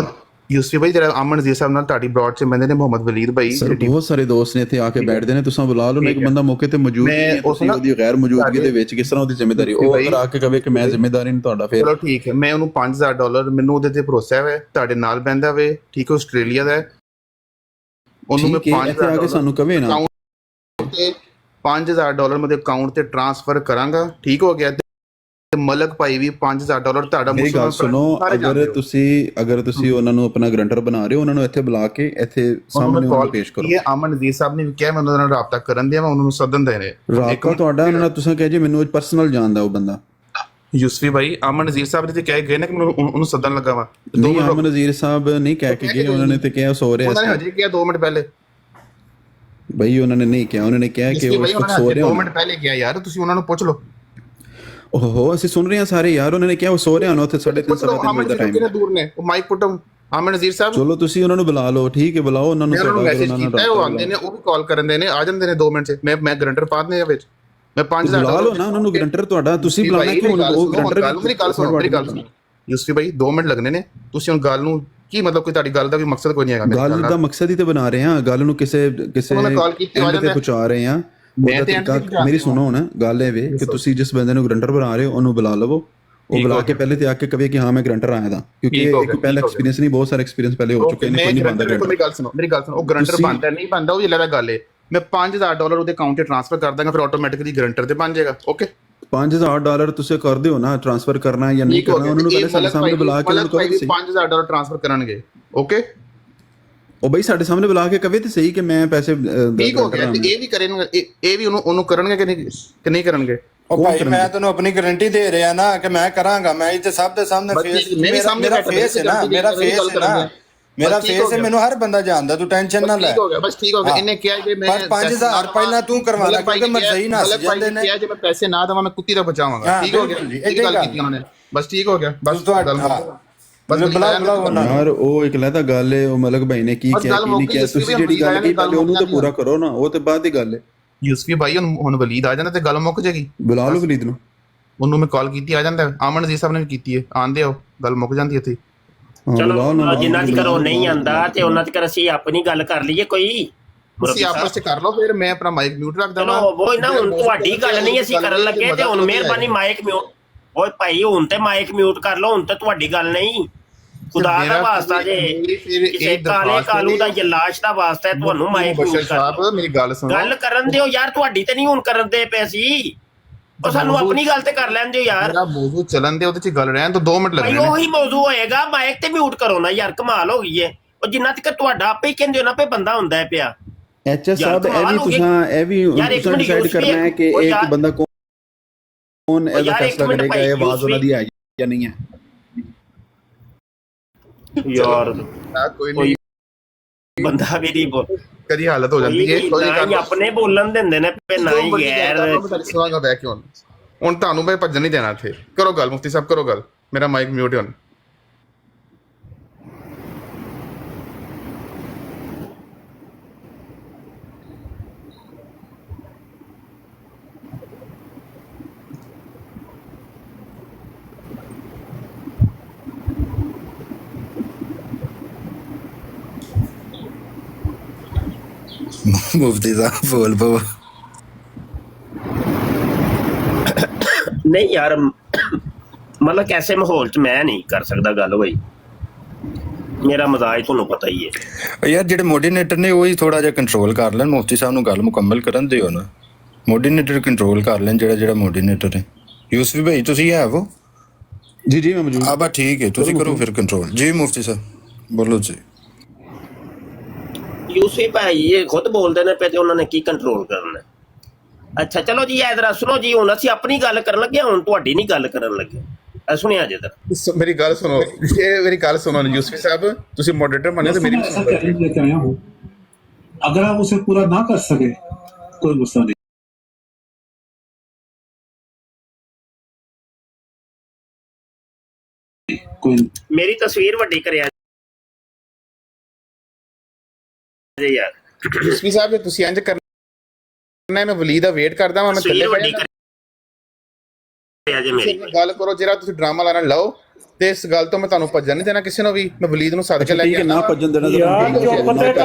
ਯੂਸਫੀ ਭਾਈ ਜਿਹੜਾ ਅਮਨ ਨਜ਼ੀਰ ਸਾਹਿਬ ਨਾਲ ਤੁਹਾਡੀ ਬ੍ਰੌਡ ਚ ਬੰਦੇ ਨੇ, ਮੁਹੰਮਦ ਵਲੀਦ ਭਾਈ।
ਸਰ ਬਹੁਤ ਸਾਰੇ ਦੋਸਤ ਨੇ ਇੱਥੇ ਆ ਕੇ ਬੈਠਦੇ ਨੇ, ਤੁਸੀਂ ਬੁਲਾ ਲਓ ਨਾ। ਇੱਕ ਬੰਦਾ ਮੌਕੇ ਤੇ ਮੌਜੂਦ ਹੈ, ਤੁਸੀਂ ਉਹਦੀ ਗੈਰ ਮੌਜੂਦਗੀ ਦੇ ਵਿੱਚ ਕਿਸ ਤਰ੍ਹਾਂ ਉਹਦੀ ਜ਼ਿੰਮੇਵਾਰੀ ਉਹ ਅਗਰ ਆ ਕੇ ਕਹੇ ਕਿ ਮੈਂ ਜ਼ਿੰਮੇਵਾਰੀ ਨਹੀਂ ਤੁਹਾਡਾ, ਫਿਰ
ਚਲੋ ਠੀਕ ਹੈ। ਮੈਂ ਉਹਨੂੰ $5,000, ਮੈਨੂੰ ਉਹਦੇ ਤੇ ਭਰੋਸਾ ਹੈ, ਤੁਹਾਡੇ ਨਾਲ ਬਹਿੰਦਾ ਵੇ, ਠੀਕ ਹੈ, ਆਸਟ੍ਰੇਲੀਆ ਦਾ ਹੈ। ਉਹਨੂੰ ਮੈਂ
ਇੱਥੇ ਆ ਕੇ ਸਾਨੂੰ ਕਹੇ ਨਾ
$5,000 ਮੇਰੇ ਅਕਾਊਂਟ ਤੇ ਟ੍ਰਾਂਸਫਰ ਕਰਾਂਗਾ, ਠੀਕ ਹੋ ਗਿਆ। ਤੇ ਮਲਕ ਭਾਈ ਵੀ $5,000 ਤੁਹਾਡਾ।
ਮੇਰੀ ਗੱਲ ਸੁਣੋ, ਅਗਰ ਤੁਸੀਂ ਉਹਨਾਂ ਨੂੰ ਆਪਣਾ ਗਰੰਟਰ ਬਣਾ ਰਹੇ ਹੋ, ਉਹਨਾਂ ਨੂੰ ਇੱਥੇ ਬੁਲਾ ਕੇ ਇੱਥੇ ਸਾਹਮਣੇ ਉਹਨਾਂ ਨੂੰ ਪੇਸ਼ ਕਰੋ।
ਇਹ ਅਮਨ ਨਜ਼ੀਰ ਸਾਹਿਬ ਨੇ ਵੀ ਕਿਹਾ ਮੈਂ ਉਹਨਾਂ ਨਾਲ ਰਾਬਤਾ ਕਰਨ ਦਿਆਂ, ਮੈਂ ਉਹਨਾਂ ਨੂੰ ਸੱਦਣ ਦੇ ਨੇ।
ਰਾਬਤਾ ਤੁਹਾਡਾ ਉਹਨਾਂ ਨਾਲ ਤੁਸੀਂ ਕਹੇ ਜੀ ਮੈਨੂੰ ਪਰਸਨਲ ਜਾਣਦਾ ਉਹ ਬੰਦਾ।
ਯੂਸਫੀ ਭਾਈ ਅਮਨ ਨਜ਼ੀਰ ਸਾਹਿਬ ਨੇ ਤੇ ਕਹਿ ਗਏ ਨਾ ਕਿ ਮੈਨੂੰ ਉਹਨੂੰ ਸੱਦਣ ਲੱਗਾ ਵਾ।
ਨਹੀਂ, ਅਮਨ ਨਜ਼ੀਰ ਸਾਹਿਬ ਨਹੀਂ ਕਹਿ ਕੇ ਗਏ, ਉਹਨਾਂ ਨੇ ਤੇ ਕਿਹਾ ਸੋ ਰਿਹਾ।
ਉਹਨਾਂ ਨੇ ਹਜੇ ਕਿਹਾ 2 ਮਿੰਟ ਪਹਿਲੇ।
ਬਈ ਉਹਨਾਂ ਨੇ ਨਹੀਂ ਕਿਹਾ, ਉਹਨਾਂ ਨੇ ਕਿਹਾ ਕਿ ਉਹ ਸੋ ਰਿਹਾ।
2 ਮਿੰਟ ਪਹਿਲੇ ਕਿਹਾ ਯਾਰ, ਤੁਸੀਂ ਉਹਨਾਂ ਨੂੰ ਪੁੱਛ ਲਓ।
ਓਹੋ ਅਸੀਂ ਸੁਣ ਰਹੇ ਹਾਂ ਸਾਰੇ ਯਾਰ, ਉਹਨਾਂ ਨੇ ਕਿਹਾ ਉਹ ਸੋ ਰਿਹਾ ਨਾ ਉੱਥੇ 3:30 ਵਜੇ ਦਾ ਟਾਈਮ।
ਕਿੰਨੇ ਦੂਰ ਨੇ ਉਹ ਮਾਈਕ ਪੁੱਟ ਅਮਨ ਨਜ਼ੀਰ ਸਾਹਿਬ।
ਚਲੋ ਤੁਸੀਂ ਉਹਨਾਂ ਨੂੰ ਬੁਲਾ ਲਓ, ਠੀਕ ਹੈ, ਬੁਲਾਓ ਉਹਨਾਂ ਨੂੰ।
ਮੈਸੇਜ ਕੀਤਾ ਉਹ ਆਉਂਦੇ ਨੇ, ਉਹ ਵੀ ਕਾਲ ਕਰਨ ਦੇ ਨੇ, ਆ ਜਾਂਦੇ ਨੇ 2 ਮਿੰਟ ਚ। ਮੈਂ ਗਰੰਟਰ ਪਾ ਦਿੰਦੇ ਆ ਵਿੱਚ। ਮੈਂ $5,000
ਬੁਲਾ ਲਓ ਨਾ ਉਹਨਾਂ ਨੂੰ। ਗਰੰਟਰ ਤੁਹਾਡਾ ਤੁਸੀਂ ਬੁਲਾਣਾ ਕਿਉਂ? ਉਹ ਗਰੰਟਰ
ਮੇਰੀ ਗੱਲ ਸੁਣੋ। ਯੂਸਫੀ ਭਾਈ 2 ਮਿੰਟ ਲੱਗਣੇ ਨੇ। ਤੁਸੀਂ ਹੁਣ ਗੱਲ ਨੂੰ ਕੀ ਮਤਲਬ, ਕੋਈ ਤੁਹਾਡੀ ਗੱਲ ਦਾ ਵੀ ਮਕਸਦ ਕੋਈ ਨਹੀਂ ਹੈਗਾ?
ਗੱਲ ਦਾ ਮਕਸਦ ਹੀ ਤੇ ਬਣਾ ਰਹੇ ਹਾਂ, ਗੱਲ ਨੂੰ ਕਿਸੇ ਐਂਡ ਤੇ ਪਹੁੰਚਾ ਰਹੇ ਹਾਂ। ਮੇਰੀ ਸੁਣੋ ਹੁਣ, ਗੱਲ ਇਹ ਵੇ ਕਿ ਤੁਸੀਂ ਜਿਸ ਬੰਦੇ ਨੂੰ ਗਰੰਟਰ ਬਣਾ ਰਹੇ ਹੋ ਉਹਨੂੰ ਬੁਲਾ ਲਵੋ। ਉਹ ਬੁਲਾ ਕੇ ਪਹਿਲੇ ਤੇ ਆ ਕੇ ਕਹੇ ਕਿ ਹਾਂ ਮੈਂ ਗਰੰਟਰ ਆਇਆ ਦਾ, ਕਿਉਂਕਿ ਇੱਕ ਪਹਿਲਾ ਐਕਸਪੀਰੀਅੰਸ ਨਹੀਂ, ਬਹੁਤ ਸਾਰੇ ਐਕਸਪੀਰੀਅੰਸ ਪਹਿਲੇ ਹੋ ਚੁੱਕੇ ਨੇ। ਕੋਈ ਨਹੀਂ ਬੰਦਾ ਗਰੰਟਰ।
ਮੇਰੀ ਗੱਲ ਸੁਣੋ, ਉਹ ਗਰੰਟਰ ਬਣਦਾ ਨਹੀਂ ਬਣਦਾ ਉਹ ਜਿਹੜਾ ਗੱਲ ਹੈ। ਮੈਂ $5,000 ਉਹਦੇ ਅਕਾਊਂਟ ਤੇ ਟ੍ਰਾਂਸਫਰ ਕਰ ਦਾਂਗਾ, ਫਿਰ ਆਟੋਮੈਟਿਕਲੀ ਗਰੰਟਰ ਤੇ ਬਣ ਜਾਏਗਾ। ਓਕੇ,
$5,000 ਤੁਸੀਂ ਕਰਦੇ ਹੋ ਨਾ ਟ੍ਰਾਂਸਫਰ ਕਰਨਾ ਜਾਂ ਨਹੀਂ ਕਰਨਾ, ਉਹਨਾਂ ਨੂੰ ਪਹਿਲੇ ਸਾਡੇ ਸਾਹਮਣੇ ਬੁਲਾ ਕੇ ਉਹਨੂੰ ਕਹੋ ਕਿ
$5,000 ਟ੍ਰਾਂਸਫਰ ਕਰਨਗੇ। ਓਕੇ,
ਉਹ ਬਈ ਸਾਡੇ ਸਾਹਮਣੇ ਬੁਲਾ ਕੇ ਕਹੇ ਤੇ ਸਹੀ ਕਿ ਮੈਂ ਪੈਸੇ
ਠੀਕ ਹੋ ਗਿਆ। ਤੇ ਇਹ ਵੀ ਕਰਨਗੇ, ਇਹ ਵੀ ਉਹਨੂੰ ਕਰਨਗੇ ਕਿ ਨਹੀਂ ਕਰਨਗੇ?
ਉਹ ਭਾਈ ਮੈਂ ਤੈਨੂੰ ਆਪਣੀ ਗਾਰੰਟੀ ਦੇ ਰਿਹਾ ਨਾ ਕਿ ਮੈਂ ਕਰਾਂਗਾ। ਮੈਂ ਇੱਥੇ ਸਭ ਦੇ ਸਾਹਮਣੇ ਮੇਰਾ ਫੇਸ ਹੈ ਨਾ, ਮੇਰਾ ਫੇਸ ਹੈ, ਮੈਨੂੰ ਹਰ ਬੰਦਾ ਜਾਣਦਾ, ਤੂੰ ਟੈਨਸ਼ਨ ਨਾ ਲੈ।
ਬਸ ਠੀਕ ਹੋ ਗਿਆ। ਇਹਨੇ ਕਿਹਾ ਜੇ ਮੈਂ
5,000 ਪਹਿਲਾਂ ਤੂੰ ਕਰਵਾ ਲੈ, ਕਿਉਂਕਿ ਮਰਜ਼ੀ ਨਾ ਜਾਂਦੇ ਨੇ।
ਕਿਹਾ ਜੇ ਮੈਂ ਪੈਸੇ ਨਾ ਦੇਵਾਂ ਮੈਂ ਕੁੱਤੀ ਦਾ ਬਚਾਵਾਂਗਾ। ਠੀਕ ਹੋ ਗਿਆ, ਇਹ ਗੱਲ ਕੀਤੀ ਉਹਨਾਂ ਨੇ। ਬਸ ਠੀਕ ਹੋ ਗਿਆ। ਬਸ
ਯਾਰ ਉਹ ਇੱਕ ਲੈਦਾ ਗੱਲ ਹੈ, ਉਹ ਮਲਕ ਭਾਈ ਨੇ ਕੀ ਕਿਹਾ ਕੀ ਨਹੀਂ ਕਿਹਾ, ਤੁਸੀਂ ਜਿਹੜੀ ਗੱਲ ਕੀਤੀ ਪਹਿਲੇ ਉਹਨੂੰ ਤਾਂ ਪੂਰਾ ਕਰੋ ਨਾ, ਉਹ ਤੇ ਬਾਅਦ ਦੀ ਗੱਲ ਹੈ।
ਯੂਸਫੀ ਭਾਈ ਹੁਣ ਵਲੀਦ ਆ ਜਾਂਦਾ ਤੇ ਗੱਲ ਮੁੱਕ ਜਾਏਗੀ।
ਬੁਲਾ ਲਓ ਵਲੀਦ ਨੂੰ,
ਉਹਨੂੰ ਮੈਂ ਕਾਲ ਕੀਤੀ, ਆ ਜਾਂਦਾ। ਅਮਨ ਨਜ਼ੀਰ ਸਾਹਿਬ ਨੇ ਵੀ ਕੀਤੀ ਹੈ, ਆਂਦੇ ਹੋ, ਗੱਲ ਮੁੱਕ ਜਾਂਦੀ ਇੱਥੇ।
ਚਲੋ ਜਿੰਨਾ ਚਿਰ ਉਹ ਨਹੀਂ ਆਂਦਾ ਤੇ ਉਹਨਾਂ ਚਿਰ ਅਸੀਂ ਆਪਣੀ ਗੱਲ ਕਰ ਲਈਏ ਕੋਈ।
ਤੁਸੀਂ ਆਪਸ ਚ ਕਰ ਲਓ, ਫਿਰ ਮੈਂ ਆਪਣਾ ਮਾਈਕ ਮਿਊਟ ਰੱਖ ਦਵਾਂ।
ਉਹ ਨਾ ਹੁਣ ਤੁਹਾਡੀ ਗੱਲ ਨਹੀਂ ਅਸੀਂ ਕਰਨ ਲੱਗੇ ਤੇ ਹੁਣ ਮਿਹਰਬਾਨੀ ਮਾਈਕ ਮਿਊਟ। ਓਏ ਭਾਈ ਹੁਣ ਤੇ ਮਾਈਕ ਮਿਊਟ ਕਰ ਲਓ, ਹੁਣ ਤੇ ਤੁਹਾਡੀ ਗੱਲ ਨਹੀਂ। ਖੁਦਾ ਦਾ ਵਾਸਤਾ ਜੇ ਕਿਸੇ ਕਾਲੇ ਕਾਲੂ ਦਾ ਜਾਂ ਲਾਸ਼ ਦਾ ਵਾਸਤਾ ਤੁਹਾਨੂੰ ਮਾਈਕ ਮਿਊਟ ਕਰ।
ਮੇਰੀ ਗੱਲ ਸੁਣੋ,
ਗੱਲ ਕਰਨ ਦਿਓ ਯਾਰ, ਤੁਹਾਡੀ ਤੇ ਨਹੀਂ ਹੁਣ ਕਰਨ ਦੇ ਪਏ ਸੀ। ਉਹ ਸਾਨੂੰ ਆਪਣੀ ਗੱਲ ਤੇ ਕਰ ਲੈਣ ਦਿਓ ਯਾਰ।
ਮੇਰਾ ਮੌਜੂ ਚੱਲਣ ਦੇ, ਉਹਦੇ ਚ ਗੱਲ ਰਹਿਣ ਤੋਂ 2 ਮਿੰਟ ਲੱਗਣੇ ਨੇ।
ਉਹੀ ਮੌਜੂ ਹੋਏਗਾ, ਮਾਈਕ ਤੇ ਮਿਊਟ ਕਰੋ ਨਾ ਯਾਰ, ਕਮਾਲ ਹੋ ਗਈ ਏ। ਉਹ ਜਿੰਨਾ ਤੱਕ ਤੁਹਾਡਾ ਆਪੇ ਹੀ ਕਹਿੰਦੇ ਹੋ ਨਾ ਪੇ ਬੰਦਾ ਹੁੰਦਾ ਪਿਆ।
ਐਚਐਸ ਸਾਹਿਬ ਇਹ ਵੀ ਤੁਸੀਂ ਡਿਸਾਈਡ ਕਰਨਾ ਹੈ ਕਿ ਇੱਕ ਬੰਦਾ ਕੌਣ ਇਹਦਾ ਫੈਸਲਾ ਕਰੇਗਾ, ਇਹ ਆਵਾਜ਼ ਉਹਨਾਂ ਦੀ ਹੈ ਜਾਂ ਨਹੀਂ ਹੈ।
ਯਾਰ
ਕੋਈ ਨਹੀਂ,
ਬੰਦਾ ਵੀ ਨਹੀਂ
ਕਦੀ ਹਾਲਤ ਹੋ ਜਾਂਦੀ ਹੈ, ਕੋਈ
ਨਹੀਂ ਆਪਣੇ ਬੋਲਣ ਦਿੰਦੇ ਨੇ ਪੇ ਨਾ ਹੀ ਗੈਰ।
ਹੁਣ ਤੁਹਾਨੂੰ ਮੈਂ ਭੱਜਣ ਨਹੀਂ ਦੇਣਾ ਇੱਥੇ। ਕਰੋ ਗੱਲ ਮੁਫਤੀ ਸਾਹਿਬ, ਕਰੋ ਗੱਲ। मेरा माइक म्यूट है।
मुफ्ती साहब बोल पो।
नहीं यार मतलब ऐसे माहौल च मैं नहीं कर सकदा गल भाई, मेरा मजाज ਤੁਹਾਨੂੰ ਪਤਾ ਹੀ ਹੈ
ਯਾਰ ਜਿਹੜੇ ਮੋਡੀਨੇਟਰ ਨੇ ਉਹੀ ਥੋੜਾ ਜਿਹਾ ਕੰਟਰੋਲ ਕਰ ਲੈਣ, ਮੁਫਤੀ ਸਾਹਿਬ ਨੂੰ ਗੱਲ ਮੁਕੰਮਲ ਕਰਨ ਦਿਓ ਨਾ। ਮੋਡੀਨੇਟਰ ਕੰਟਰੋਲ ਕਰ ਲੈਣ, ਜਿਹੜਾ ਮੋਡੀਨੇਟਰ ਹੈ। ਯੂਸਫੀ ਭਾਈ ਤੁਸੀਂ ਹੈ वो?
जी जी मैं मौजूद।
ਆ ਬਸ ਠੀਕ ਹੈ, ਤੁਸੀਂ ਕਰੋ ਫਿਰ ਕੰਟਰੋਲ। ਜੀ ਮੁਫਤੀ ਸਾਹਿਬ ਬੋਲੋ ਜੀ।
ਯੂਸਫੀ ਭਾਈ ਇਹ ਖੁਦ ਬੋਲਦੇ ਨੇ ਪਏ ਤੇ ਉਹਨਾਂ ਨੇ ਕੀ ਕੰਟਰੋਲ ਕਰਨਾ। ਅੱਛਾ ਚਲੋ ਜੀ ਇਹ ਜ਼ਰਾ ਸੁਣੋ ਜੀ, ਹੁਣ ਅਸੀਂ ਆਪਣੀ ਗੱਲ ਕਰਨ ਲੱਗੇ, ਹੁਣ ਤੁਹਾਡੀ ਨਹੀਂ ਗੱਲ ਕਰਨ ਲੱਗੇ। ਸੁਣਿਆ ਜੇ ਦਰ
मेरी गल सुनो, ये मेरी गल सुनो यूसुफी साहब, तुसी मॉडरेटर बने तो मेरी
ऐसा चैलेंज लेके आया हूँ, अगर आप उसे पूरा ना कर सके कोई गुस्सा नहीं। कोई
मेरी तस्वीर ਵੱਡੀ ਕਰਿਆ ਜੀ ਯਾਰ।
यूसुफी साहब जे तुसी इंज करना है, मैं वली दा वेट करदा मैं थल्ले
तस्वीर ਵੱਡੀ
पै
ਕਰਿਆ ਜੀ ਮੇਰੀ।
ਗੱਲ ਕਰੋ, ਜਿਹੜਾ ਤੁਸੀਂ ਡਰਾਮਾ ਲਾਣਾ ਲਾਓ, ਤੇ ਇਸ ਗੱਲ ਤੋਂ ਮੈਂ ਤੁਹਾਨੂੰ ਭੱਜਣ ਨਹੀਂ ਦੇਣਾ ਕਿਸੇ ਨੂੰ ਵੀ। ਮੈਂ ਵਲੀਦ ਨੂੰ ਸੱਦ ਕੇ ਲੈ ਕੇ
ठीक है, ना भजन देना
ਯਾਰ ਚੁੱਪ ਤੇ ਕਰ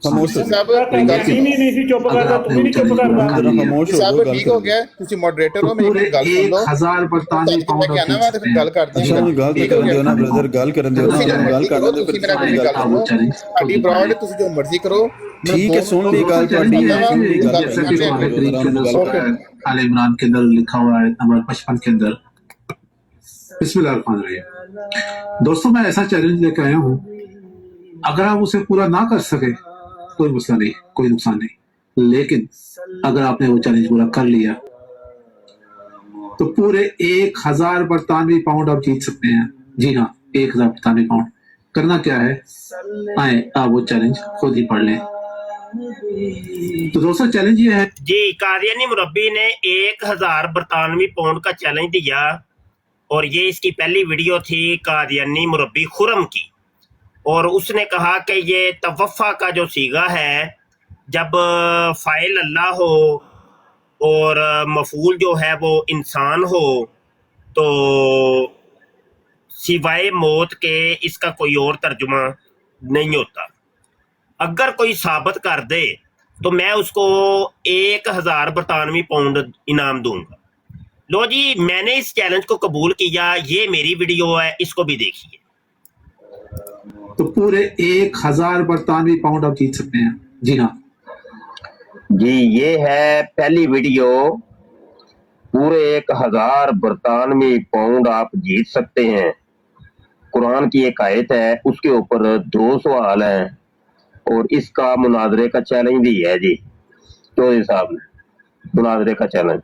खामोश हो
ਸਾਹਿਬ
ਨਹੀਂ ਸੀ ਚੁੱਪ ਕਰਦਾ, ਤੂੰ ਵੀ ਨਹੀਂ ਚੁੱਪ ਕਰਦਾ।
जरा खामोश हो
ਸਾਹਿਬ
गल
ਠੀਕ हो गया, ਤੁਸੀਂ ਮੋਡਰੇਟਰ ਹੋ, ਮੇਰੀ ਗੱਲ ਸੁਣ ਲਓ।
1000 बरतानवी
ਮੈਂ ਕਹਿਣਾ ਵਾ ਤੇ ਫਿਰ ਗੱਲ ਕਰਦੇ
अच्छा मैं गल तो करन दियो ना ब्रदर, गल करन दियो ना, गल करन दियो
ਤੁਸੀਂ ਮੇਰਾ ਮੇਰੀ ਗੱਲ ਸੁਣੋ। ਸਾਡੀ ਬਰਾਡ ਤੁਸੀਂ ਜੋ ਮਰਜ਼ੀ ਕਰੋ।
ठीक है, सुन ली गल ਤੁਹਾਡੀ, सुन ली गल।
जैसा कि कुरान करीम के अंदर आल इमरान के अंदर लिखा हुआ है नंबर 55 के अंदर, बिस्मिल्लाह। दोस्तों मैं ऐसा चैलेंज लेकर आया हूँ, अगर आप उसे पूरा ना कर सके कोई मसला नहीं, कोई नुकसान नहीं, लेकिन अगर आपने वो चैलेंज पूरा कर लिया तो पूरे 1000 बरतानवी पाउंड आप जीत सकते हैं। जी हाँ, 1000 बरतानवी पाउंड। करना क्या है, आए आप वो चैलेंज खुद ही पढ़ लें। तो दोस्तों चैलेंज ये है
जी, कादियानी मुरब्बी ने 1000 बरतानवी पाउंड का चैलेंज दिया और ये इसकी पहली वीडियो थी कादियानी मुरब्बी खुरम की, और उसने कहा कि ये तवफ़ा का जो सीगा है, जब फ़ाइल अल्लाह हो और मफूल जो है वो इंसान हो तो सिवाय मौत के इसका कोई और तर्जुमा नहीं होता। अगर कोई साबित कर दे तो मैं उसको 1000 बरतानवी पाउंड इनाम दूंगा। लो जी, मैंने इस चैलेंज को कबूल किया, ये मेरी वीडियो है, इसको भी देखिए।
तो पूरे 1000 बरतानवी पाउंड आप जीत सकते हैं। जी हाँ
जी, ये है पहली वीडियो, पूरे 1000 बरतानवी पाउंड आप जीत सकते हैं। कुरान की एक आयत है, उसके ऊपर 2 सवाल हैं और इसका मुनाजरे का चैलेंज भी है जी। चौधरी साहब ने मुनाजरे का चैलेंज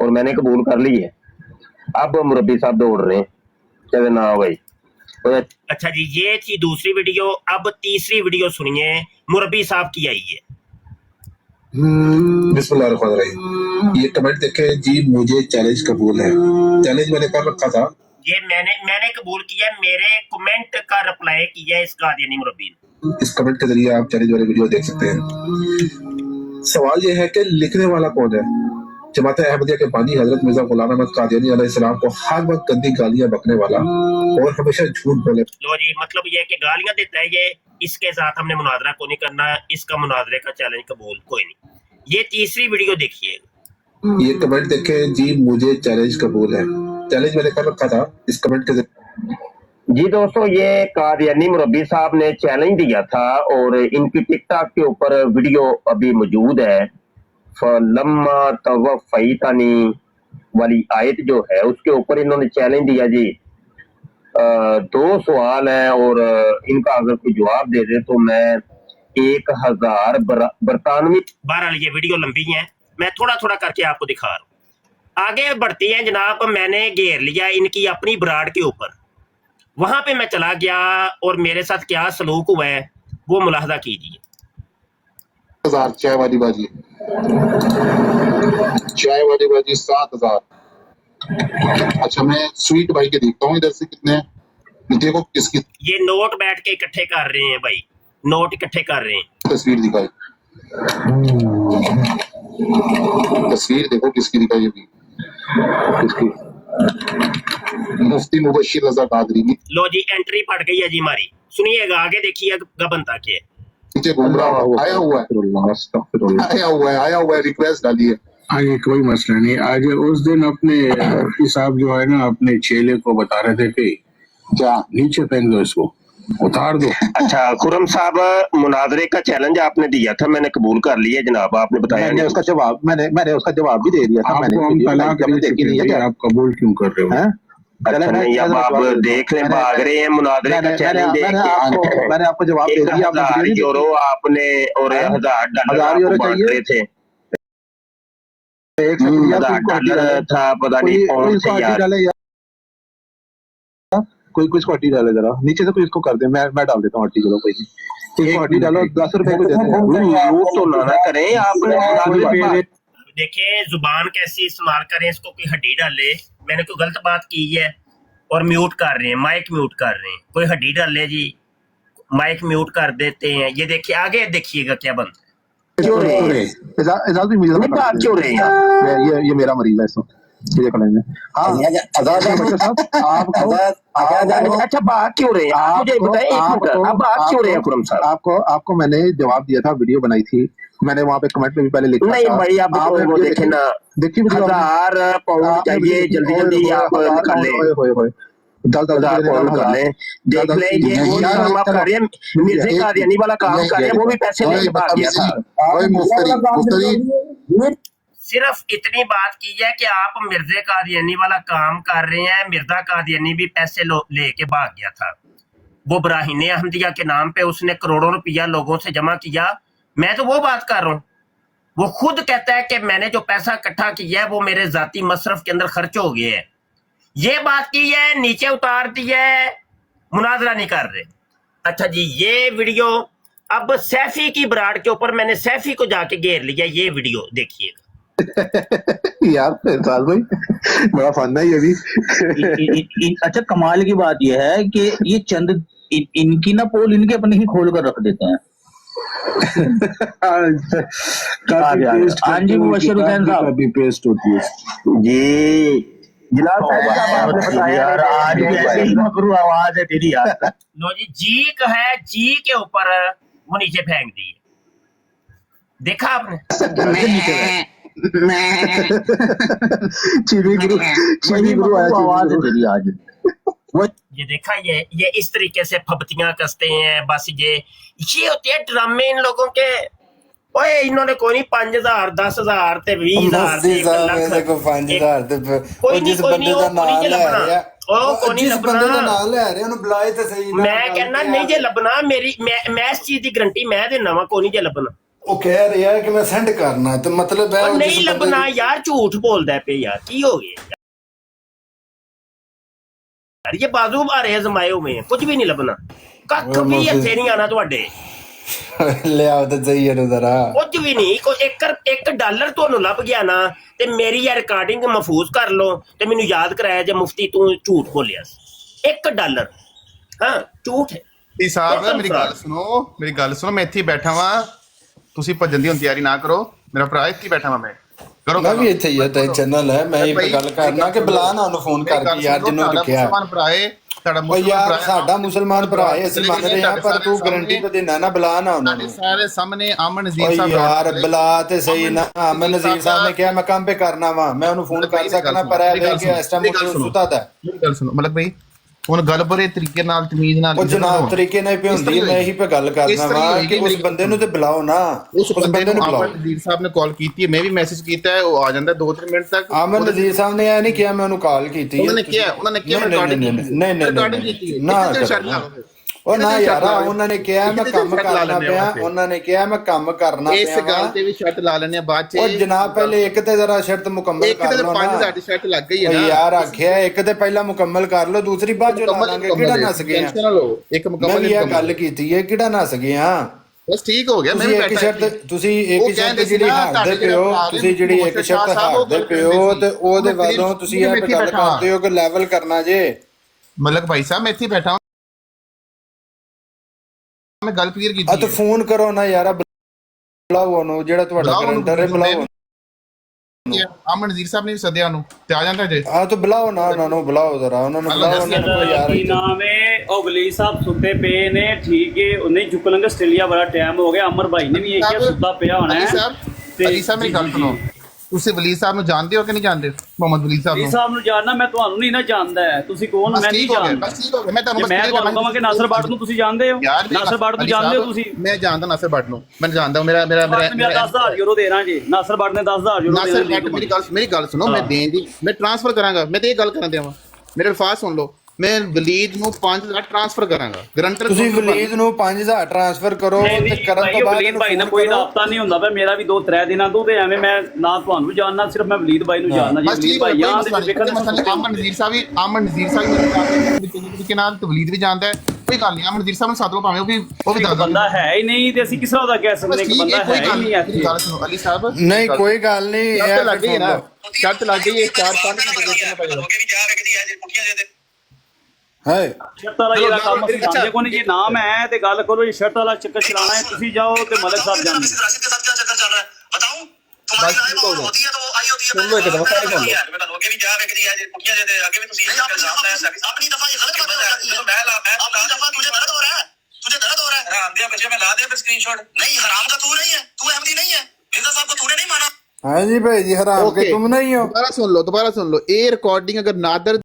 और मैंने कबूल कर ली है। अब मुरब्बी साहब दौड़ रहे हैं, चले ना भाई। अच्छा जी, ये थी दूसरी वीडियो। अब तीसरी वीडियो सुनिए, मुरब्बी साहब की आई है।
बिस्मिल्लाहिर्रहमानिर्रहीम। ये कमेंट देखे जी, मुझे चैलेंज कबूल है। चैलेंज मैंने कर रखा था,
ये मैंने कबूल किया, मेरे कमेंट का रिप्लाई किया है इस कादियानी मुरब्बी ने।
इस कमेंट के जरिए आप चैलेंज वाली वीडियो देख सकते हैं। सवाल ये है कि लिखने वाला कौन है? जमात अहमदिया के बानी हजरत मिर्जा गुलाम अहमद कादियानी अलैहिस्सलाम को हर वक्त गंदी गालियां बकने वाला और हमेशा झूठ बोले।
लो जी, मतलब ये कि गालियां देता है ये, इसके साथ हमने मुनाजरा को नहीं करना, इसका मुनाजरे का चैलेंज कबूल कोई नहीं। ये तीसरी वीडियो देखिए।
ये कमेंट देखे जी, मुझे चैलेंज कबूल है। चैलेंज मैंने कर रखा था, इस कमेंट के
जी दोस्तों, ये कादियानी मुरब्बी साहब ने चैलेंज दिया था और इनकी टिकटॉक के ऊपर वीडियो अभी मौजूद है। फलम्मा तवफ़्फ़ैतनी वाली आयत जो है उसके ऊपर इन्होंने चैलेंज दिया जी। 2 सवाल हैं और इनका अगर कोई जवाब दे दे तो मैं 1000 बरतानवी। बहरहाल ये वीडियो लंबी है, मैं थोड़ा थोड़ा करके आपको दिखा रहा हूँ। आगे बढ़ते हैं जनाब। मैंने घेर लिया इनकी अपनी ब्राड के ऊपर, वहां पे मैं चला गया और मेरे साथ क्या सलूक हुआ है वो मुलाहजा कीजिए।
1000 चाय वाली बाजी 7000।
अच्छा मैं स्वीट भाई के देखता हूँ इधर से कितने हैं, देखो किसकी
ये नोट बैठ के इकट्ठे कर रहे हैं भाई, नोट इकट्ठे कर रहे हैं।
तस्वीर दिखाई, तस्वीर देखो किसकी दिखाई अभी, किसकी, मुफ्ती मुबशिर रजा कादरी की।
लो जी एंट्री पड़ गई है जी हमारी, सुनिएगा आगे देखिएगा बनता क्या है।
नीचे घूम रहा हुआ आया हुआ है, आया हुआ है रिक्वेस्ट डाली है।
आगे कोई मसला नहीं। आगे उस दिन अपने मुफ्ती साहब जो है ना अपने चेले को बता रहे थे कि क्या नीचे फेंक दो, इसको उतार दो।
अच्छा खुरम साहब, मुनाजरे का चैलेंज आपने दिया था, मैंने कबूल कर लिया जनाब, आपने बताया
मैंने उसका जवाब मैंने उसका जवाब भी दे दिया था।
आपको हम तलाक दे चुके हैं, आप कबूल क्यों कर रहे हो?
अच्छा नहीं, अब आप देख लें, भाग रहे हैं मुनाजरे का चैलेंज देख के।
मैंने आपको जवाब दे दिया।
1000 यूरो आपने और $1000 बांट रहे थे, $1000 था, पता नहीं कौन से यार।
कोई कुछ को हड्डी डाले जरा नीचे से, कोई इसको कर दे, मैं डाल देता हूँ हड्डी, चलो कोई नहीं, इसको हड्डी डालो, 10 रुपए को देते हैं।
तो ना करें आपने, देखिए जुबान कैसी इस्तेमाल करें, इसको कोई हड्डी डाले, मैंने कोई गलत बात की है और म्यूट कर रहे हैं, माइक म्यूट कर रहे हैं, कोई हड्डी डाले जी माइक म्यूट कर देते हैं। ये देखिए आगे देखिएगा क्या बनता है।
क्यों रहे इजाज़त भी मिल जाता है,
क्यों रहे हैं?
ये मेरा मरीज है, इसको ये करेंगे।
अच्छा बात क्यों रहे हैं, मुझे बताएं एक मिनट, अब बात क्यों रहे हैं खुरम साहब?
आपको मैंने जवाब दिया था, वीडियो बनाई थी मैंने, वहाँ पे कमेंट में भी पहले लिखा
नहीं
था।
भाई आप वो देखे ना,
देखिए
1000 पाउंड चाहिए, जल्दी जल्दी आप कर लें, 1000 पाउंड कर लें, देख लें। ये वो काम आप कर रहे हैं, मिर्जे कादियानी वाला काम कर रहे हैं, वो भी पैसे लेके भाग गया था। सिर्फ इतनी बात की है कि आप मिर्जे कादियानी वाला काम कर रहे हैं, मिर्जा कादियानी भी पैसे लेके भाग गया था। वो ब्राहीन अहमदिया के नाम पे उसने करोड़ों रुपया लोगों से जमा किया, मैं तो वो बात कर रहा हूँ। वो खुद कहता है कि मैंने जो पैसा इकट्ठा किया है वो मेरे जाती मसरफ के अंदर खर्च हो गया है। ये बात की है, नीचे उतार दी है, मुनाजरा नहीं कर रहे। अच्छा जी ये वीडियो अब सैफी की बराड़ के ऊपर मैंने सैफी को जाके घेर लिया, ये वीडियो देखिएगा।
यार फैजाज भाई बड़ा फन है ये भी।
अच्छा कमाल की बात यह है कि ये चंद इनकी ना पोल इनके अपने ही खोल कर रख देते हैं। हाँ जी मुबशिर हुसैन साहब,
कभी पेस्ट होती है
जी
जनाब आपने बताया आज भी ऐसे ही मकरू आवाज है तेरी यार।
लो जी जीक है, जी के ऊपर वो नीचे फेंक दी, देखा आपने?
चीनी गुरु आवाज है तेरी आज।
ये देखा, ये इस तरीके से फबतियां कसते हैं, बस ये होते हैं ड्रामे इन लोगों के। ओए इन्होंने कोई नहीं 5000 10,000 ते 20,000
कोई जिस बंदे ਦਾ ਨਾਮ ਲੈ ਰਿਹਾ ਉਹ ਜਿਸ ਬੰਦੇ ਦਾ ਨਾਮ ਲੈ ਰਿਹਾ ਉਹਨੂੰ ਬੁਲਾਏ ਤੇ ਸਹੀ ਨਾ।
ਮੈਂ ਕਹਿੰਦਾ ਨਹੀਂ ਜੇ ਲੱਭਣਾ ਮੇਰੀ ਮੈਂ ਇਸ ਚੀਜ਼ ਦੀ ਗਰੰਟੀ ਮੈਂ ਦੇਣਾ ਵਾ, ਕੋਈ ਨਹੀਂ ਜੇ ਲੱਭਣਾ।
ਉਹ ਕਹਿ ਰਿਹਾ ਕਿ ਮੈਂ ਸੈਂਡ ਕਰਨਾ ਤੇ ਮਤਲਬ ਹੈ
ਨਹੀਂ ਲੱਭਣਾ ਯਾਰ, ਝੂਠ ਬੋਲਦਾ ਪਿਆ ਯਾਰ, ਕੀ ਹੋ ਗਿਆ यार? ये बाजू मारे जमाए हुए हैं, कुछ भी नहीं लभना, कख भी हथे नहीं आना ਤੁਹਾਡੇ।
ਲਿਆਓ ਤਾਂ ਸਹੀ ਇਹਨੂੰ ਜ਼ਰਾ,
ਕੁਝ ਵੀ ਨਹੀਂ। ਕੋਈ $1 ਤੁਹਾਨੂੰ ਲੱਭ ਗਿਆ ਨਾ ਤੇ ਮੇਰੀ ਇਹ ਰਿਕਾਰਡਿੰਗ ਮਹਿਫੂਜ਼ ਕਰ ਲਓ ਤੇ ਮੈਨੂੰ ਯਾਦ ਕਰਾਇਆ ਜੇ ਮੁਫਤੀ ਤੂੰ ਝੂਠ ਬੋਲਿਆ ਸੀ। $1 ਹਾਂ ਝੂਠ ਹੈ।
ਜੀ ਸਾਹਿਬ ਮੇਰੀ ਗੱਲ ਸੁਣੋ, ਮੈਂ ਇੱਥੇ ਬੈਠਾ ਵਾਂ, ਤੁਸੀਂ ਭੱਜਣ ਦੀ ਹੁਣ ਤਿਆਰੀ ਨਾ ਕਰੋ, ਮੇਰਾ ਭਰਾ ਇੱਥੇ ਬੈਠਾ ਵਾਂ, ਮੈਂ ਕਰੋ
ਮੈਂ ਵੀ ਇੱਥੇ ਹੀ ਆ, ਟੈਨਸ਼ਨ ਨਾ ਲੈ। ਮੈਂ ਇਹ ਗੱਲ ਕਰਨਾ ਕਿ ਬੁਲਾ ਨਾ ਉਹਨੂੰ ਫੋਨ ਕਰਕੇ ਯਾਰ ਜਿਹਨੂੰ ਲਿਖਿਆ ਯਾਰ ਸਾਡਾ ਮੁਸਲਮਾਨ ਭਰਾ ਹੈ, ਅਸੀਂ ਮੰਨ ਰਹੇ ਹਾਂ, ਪਰ ਤੂੰ ਗਰੰਟੀ ਤੇ ਦੇਣਾ ਨਾ, ਬੁਲਾ ਨਾ ਉਹਨਾਂ ਨੂੰ।
ਸਾਰੇ ਸਾਹਮਣੇ ਅਮਨ ਨਜ਼ੀਰ ਸਾਹਿਬ
ਯਾਰ ਬੁਲਾ ਤੇ ਸਹੀ ਨਾ। ਅਮਨ ਨਜ਼ੀਰ ਸਾਹਿਬ ਨੇ ਕਿਹਾ ਮੈਂ ਕੰਮ पे करना ਵਾ, ਮੈਂ ਉਹਨੂੰ ਫੋਨ ਕਰ ਸਕਣਾ, ਪਰ ਇਹ ਲੈ ਕੇ ਇਸ ਟਾਈਮ ਉਹ ਸੁੱਤਾ ਦਾ।
ਮੇਰੀ ਗੱਲ ਸੁਣੋ ਮਲਕ ਭਾਈ, ਹੁਣ ਗੱਲ ਬੜੇ ਤਰੀਕੇ ਨਾਲ ਤਮੀਜ਼ ਨਾਲ
ਉਹ ਜਨਾਬ ਤਰੀਕੇ ਨਾਲ ਹੀ ਹੁੰਦੀ, ਮੈਂ ਇਹੀ ਪੇ ਗੱਲ ਕਰਨਾ ਵਾ ਕਿ ਉਸ ਬੰਦੇ ਨੂੰ ਤੇ ਬੁਲਾਓ ਨਾ।
ਉਸ ਬੰਦੇ ਨੂੰ ਅਮਨ ਨਜ਼ੀਰ ਸਾਹਿਬ ਨੇ ਕਾਲ ਕੀਤੀ ਹੈ, ਮੈਂ ਵੀ ਮੈਸੇਜ ਕੀਤਾ ਹੈ, ਉਹ ਆ ਜਾਂਦਾ 2-3 ਮਿੰਟ ਤੱਕ।
ਅਮਨ ਨਜ਼ੀਰ ਸਾਹਿਬ ਨੇ ਇਹ ਨਹੀਂ ਕਿਹਾ ਮੈਂ ਉਹਨੂੰ ਕਾਲ ਕੀਤੀ,
ਉਹਨਾਂ ਨੇ ਕਿਹਾ ਰਿਕਾਰਡਿੰਗ ਕੀਤੀ
ਨਾ ਉਹ ਨਾ ਯਾਰ, ਉਹਨਾਂ ਨੇ ਕਿਹਾ ਮੈਂ ਕੰਮ ਕਰਨਾ ਪਿਆ, ਉਹਨਾਂ ਨੇ ਕਿਹਾ ਮੈਂ ਕੰਮ ਕਰਨਾ ਪਿਆ।
ਇਸ ਗੱਲ ਤੇ ਵੀ ਸ਼ਰਤ ਲਾ ਲੈਣੇ ਆ ਬਾਅਦ ਚ।
ਉਹ ਜਨਾਬ ਪਹਿਲੇ ਇੱਕ ਤੇ ਜ਼ਰਾ ਸ਼ਰਤ ਮੁਕੰਮਲ ਕਰ ਲਓ ਨਾ।
5,000 ਸ਼ਰਤ ਲੱਗ ਗਈ ਹੈ ਨਾ
ਯਾਰ, ਆਖਿਆ ਇੱਕ ਤੇ ਪਹਿਲਾਂ ਮੁਕੰਮਲ ਕਰ ਲਓ, ਦੂਸਰੀ ਬਾਅਦ ਚ ਲਾ ਲਾਂਗੇ। ਕਿਹੜਾ ਨਸ ਗਿਆ?
ਇੱਕ ਮੁਕੰਮਲ
ਮੈਂ ਵੀ ਇਹ ਗੱਲ ਕੀਤੀ ਹੈ, ਕਿਹੜਾ ਨਸ ਗਿਆ?
ਬਸ ਠੀਕ ਹੋ ਗਿਆ ਮੈਂ
ਤੁਸੀਂ
ਵੀ
ਇੱਕ
ਬੈਠਾ
ਸ਼ਰਤ
ਇੱਥੇ।
ਤੁਸੀਂ
ਉਹ
ਇੱਕ
ਕਹਿੰਦੇ
ਸ਼ਰਤ
ਸੀ
ਜਿਹੜੀ
ਨਾ,
ਹਾਰਦੇ
ਤੁਹਾਡੇ
ਪਿਓ
ਜਿਹੜੇ
ਤੁਸੀਂ ਜਿਹੜੀ ਇੱਕ
ਮੁਰਸ਼ਿਦ ਸ਼ਾਹ
ਸ਼ਰਤ
ਸਾਹਿਬ ਉਹ
ਹਾਰਦੇ
ਗੱਲ
ਪਿਓ
ਕਰਦੇ
ਤੇ ਉਹਦੇ
ਸੀ।
ਵੱਲੋਂ ਤੁਸੀਂ
ਮੈਂ
ਇਹ
ਇੱਥੇ
ਗੱਲ
ਬੈਠਾ।
ਕਰਦੇ ਹੋ ਕਿ ਲੈਵਲ ਕਰਨਾ ਜੇ।
ਮਲਕ ਭਾਈ ਸਾਹਿਬ ਮੈਂ ਇੱਥੇ ਬੈਠਾ ਮੈਂ ਗੱਲ ਕਲੀਅਰ ਕੀਤੀ
ਆ ਤਾਂ ਫੋਨ ਕਰੋ ਨਾ ਯਾਰ, ਬੁਲਾਓ ਉਹਨੂੰ ਜਿਹੜਾ ਤੁਹਾਡਾ ਗਰੰਟਰ ਹੈ, ਬੁਲਾਓ।
ਅਮਨ ਨਜ਼ੀਰ ਸਾਹਿਬ ਨੇ ਵੀ ਸੱਦਿਆ ਉਹਨੂੰ ਤੇ ਆ ਜਾਂਦਾ ਜੇ।
ਆ ਤਾਂ ਬੁਲਾਓ ਨਾ ਉਹਨਾਂ ਨੂੰ, ਬੁਲਾਓ ਜ਼ਰਾ ਉਹਨਾਂ ਨੂੰ, ਬੁਲਾਓ ਉਹਨਾਂ ਨੂੰ ਕੋਈ ਯਾਰ।
ਕੀ ਨਾਮ ਹੈ ਉਹ ਵਲੀ ਸਾਹਿਬ ਸੁੱਤੇ ਪਏ ਨੇ, ਠੀਕ ਹੈ ਉਹਨੇ ਚੁੱਕ ਲਾਂਗੇ ਆਸਟ੍ਰੇਲੀਆ ਬੜਾ ਟਾਈਮ ਹੋ ਗਿਆ। ਅਮਰ ਭਾਈ ਨੇ ਵੀ ਇਹ ਕਿਹਾ ਸੁੱਤਾ ਪਿਆ ਹੋਣਾ
ਅਲੀ
ਹੈ।
ਸਾਹਿਬ ਅਲੀ ਸਾਹਿਬ ਮੇਰੀ ਗੱਲ ਸੁਣੋ, ਤੁਸੀਂ ਵਲੀ ਸਾਹਿਬ ਨੂੰ ਜਾਣਦੇ ਹੋ ਕਿ ਨਹੀਂ ਜਾਣਦੇ? ਮੁਹੰਮਦ ਵਲੀ ਸਾਹਿਬ
ਵਲੀ
ਨੂੰ
ਸਾਹਿਬ ਨੂੰ ਜਾਣਨਾ, ਮੈਂ ਤੁਹਾਨੂੰ ਨਹੀਂ ਨਾ ਜਾਣਦਾ ਹੈ। ਤੁਸੀਂ ਕੌਣ? ਮੈਂ ਨਹੀਂ ਜਾਣਦਾ।
ਬਸ ਠੀਕ ਹੋ ਗਿਆ, ਮੈਂ ਤੁਹਾਨੂੰ
ਮੈਂ ਤੁਹਾਨੂੰ ਕਹਾਂ ਕਿ ਨਾਸਰ ਬੱਟ ਨੂੰ ਤੁਸੀਂ ਜਾਣਦੇ ਹੋ? ਨਾਸਰ ਬੱਟ ਨੂੰ ਜਾਣਦੇ ਹੋ ਤੁਸੀਂ?
ਮੈਂ ਜਾਣਦਾ ਨਾਸਰ ਬੱਟ ਨੂੰ, ਮੈਂ ਜਾਣਦਾ। ਮੇਰਾ
10,000 ਯੂਰੋ ਦੇਣਾ ਜੀ ਨਾਸਰ ਬੱਟ ਨੇ, 10,000 ਯੂਰੋ
ਨਾਸਰ ਬੱਟ ਮੇਰੀ ਗੱਲ ਸੁਣੋ, ਮੈਂ ਦੇਣ ਦੀ ਮੈਂ ਟ੍ਰਾਂਸਫਰ ਕਰਾਂਗਾ। ਮੈਂ ਤੇ ਇਹ ਗੱਲ ਕਰਨ ਦੇਵਾਂ, ਮੇਰੇ ਅਲਫਾਜ਼ ਸੁਣ ਲਓ। ਮੈਂ ਵਲੀਦ ਨੂੰ 5,000 ਟ੍ਰਾਂਸਫਰ ਕਰਾਂਗਾ ਗਰੰਟਰ।
ਤੁਸੀਂ ਵਲੀਦ ਨੂੰ 5,000 ਟ੍ਰਾਂਸਫਰ ਕਰੋ ਤੇ ਕਰਨ ਤੋਂ ਬਾਅਦ
ਵਲੀਦ ਭਾਈ ਨਾਲ ਕੋਈ ਰਾਬਤਾ ਨਹੀਂ ਹੁੰਦਾ ਪਿਆ ਮੇਰਾ ਵੀ 2-3 ਦਿਨਾਂ ਤੋਂ। ਤੇ ਐਵੇਂ ਮੈਂ ਨਾ ਤੁਹਾਨੂੰ ਜਾਣਨਾ, ਸਿਰਫ ਮੈਂ ਵਲੀਦ ਭਾਈ ਨੂੰ ਜਾਣਨਾ ਜੀ। ਵਲੀਦ ਭਾਈ ਯਾਰ ਦੇ ਵੇਖਣ
ਅਮਨ ਨਜ਼ੀਰ ਸਾਹਿਬ ਮੇਰੇ ਨਾਲ ਵਲੀਦ ਵੀ ਜਾਣਦਾ ਹੈ, ਕੋਈ ਗੱਲ ਨਹੀਂ। ਅਮਨ ਨਜ਼ੀਰ ਸਾਹਿਬ ਨੂੰ ਸੱਦ ਲਓ, ਭਾਵੇਂ ਉਹ ਵੀ
ਬੰਦਾ ਹੈ ਹੀ ਨਹੀਂ ਤੇ ਅਸੀਂ ਕਿਸ ਤਰ੍ਹਾਂ ਦਾ ਕਹਿ ਸਕਦੇ ਕਿ ਬੰਦਾ ਹੈ ਹੀ ਨਹੀਂ ਇੱਥੇ।
ਗੱਲ ਸੁਣੋ ਅਲੀ ਸਾਹਿਬ,
ਨਹੀਂ ਕੋਈ ਗੱਲ ਨਹੀਂ,
ਸ਼ਰਤ ਲੱਗ ਗਈ ਨਾ, ਸ਼ਰਤ ਲੱਗ ਗਈ। 4-5
ਹੈ
ਸ਼ਰਤ ਵਾਲਾ ਜਿਹੜਾ ਕੰਮ ਅਸੀਂ ਜਾਣਦੇ ਕੋਈ ਨਹੀਂ ਜੀ। ਨਾਮ ਹੈ ਤੇ ਗੱਲ ਕਰੋ ਜੀ, ਸ਼ਰਤ ਵਾਲਾ ਚੱਕਰ ਚਲਾਣਾ ਹੈ। ਤੁਸੀਂ ਜਾਓ ਤੇ ਮਲਕ ਸਾਹਿਬ ਜਾਣ।
बताऊं तुम्हारी राय में होती है तो वो आई होती है। सुन लो एक दफा सारे सुन लो। मैं तो आगे भी जा वेखदी है जे पुठियां जे आगे भी तुसी अपनी दफा ये गलत बात है। मैं अपनी दफा तुझे दर्द हो रहा है, तुझे दर्द हो रहा है। हराम दिया बच्चे मैं ला दिया फिर स्क्रीनशॉट। नहीं हराम का तू नहीं है, तू अहमदी नहीं है। मिर्जा साहब को तूने नहीं माना।
हाँ जी भाई जी, हराम के तुम नहीं हो।
दोबारा सुन लो ये रिकॉर्डिंग अगर नादर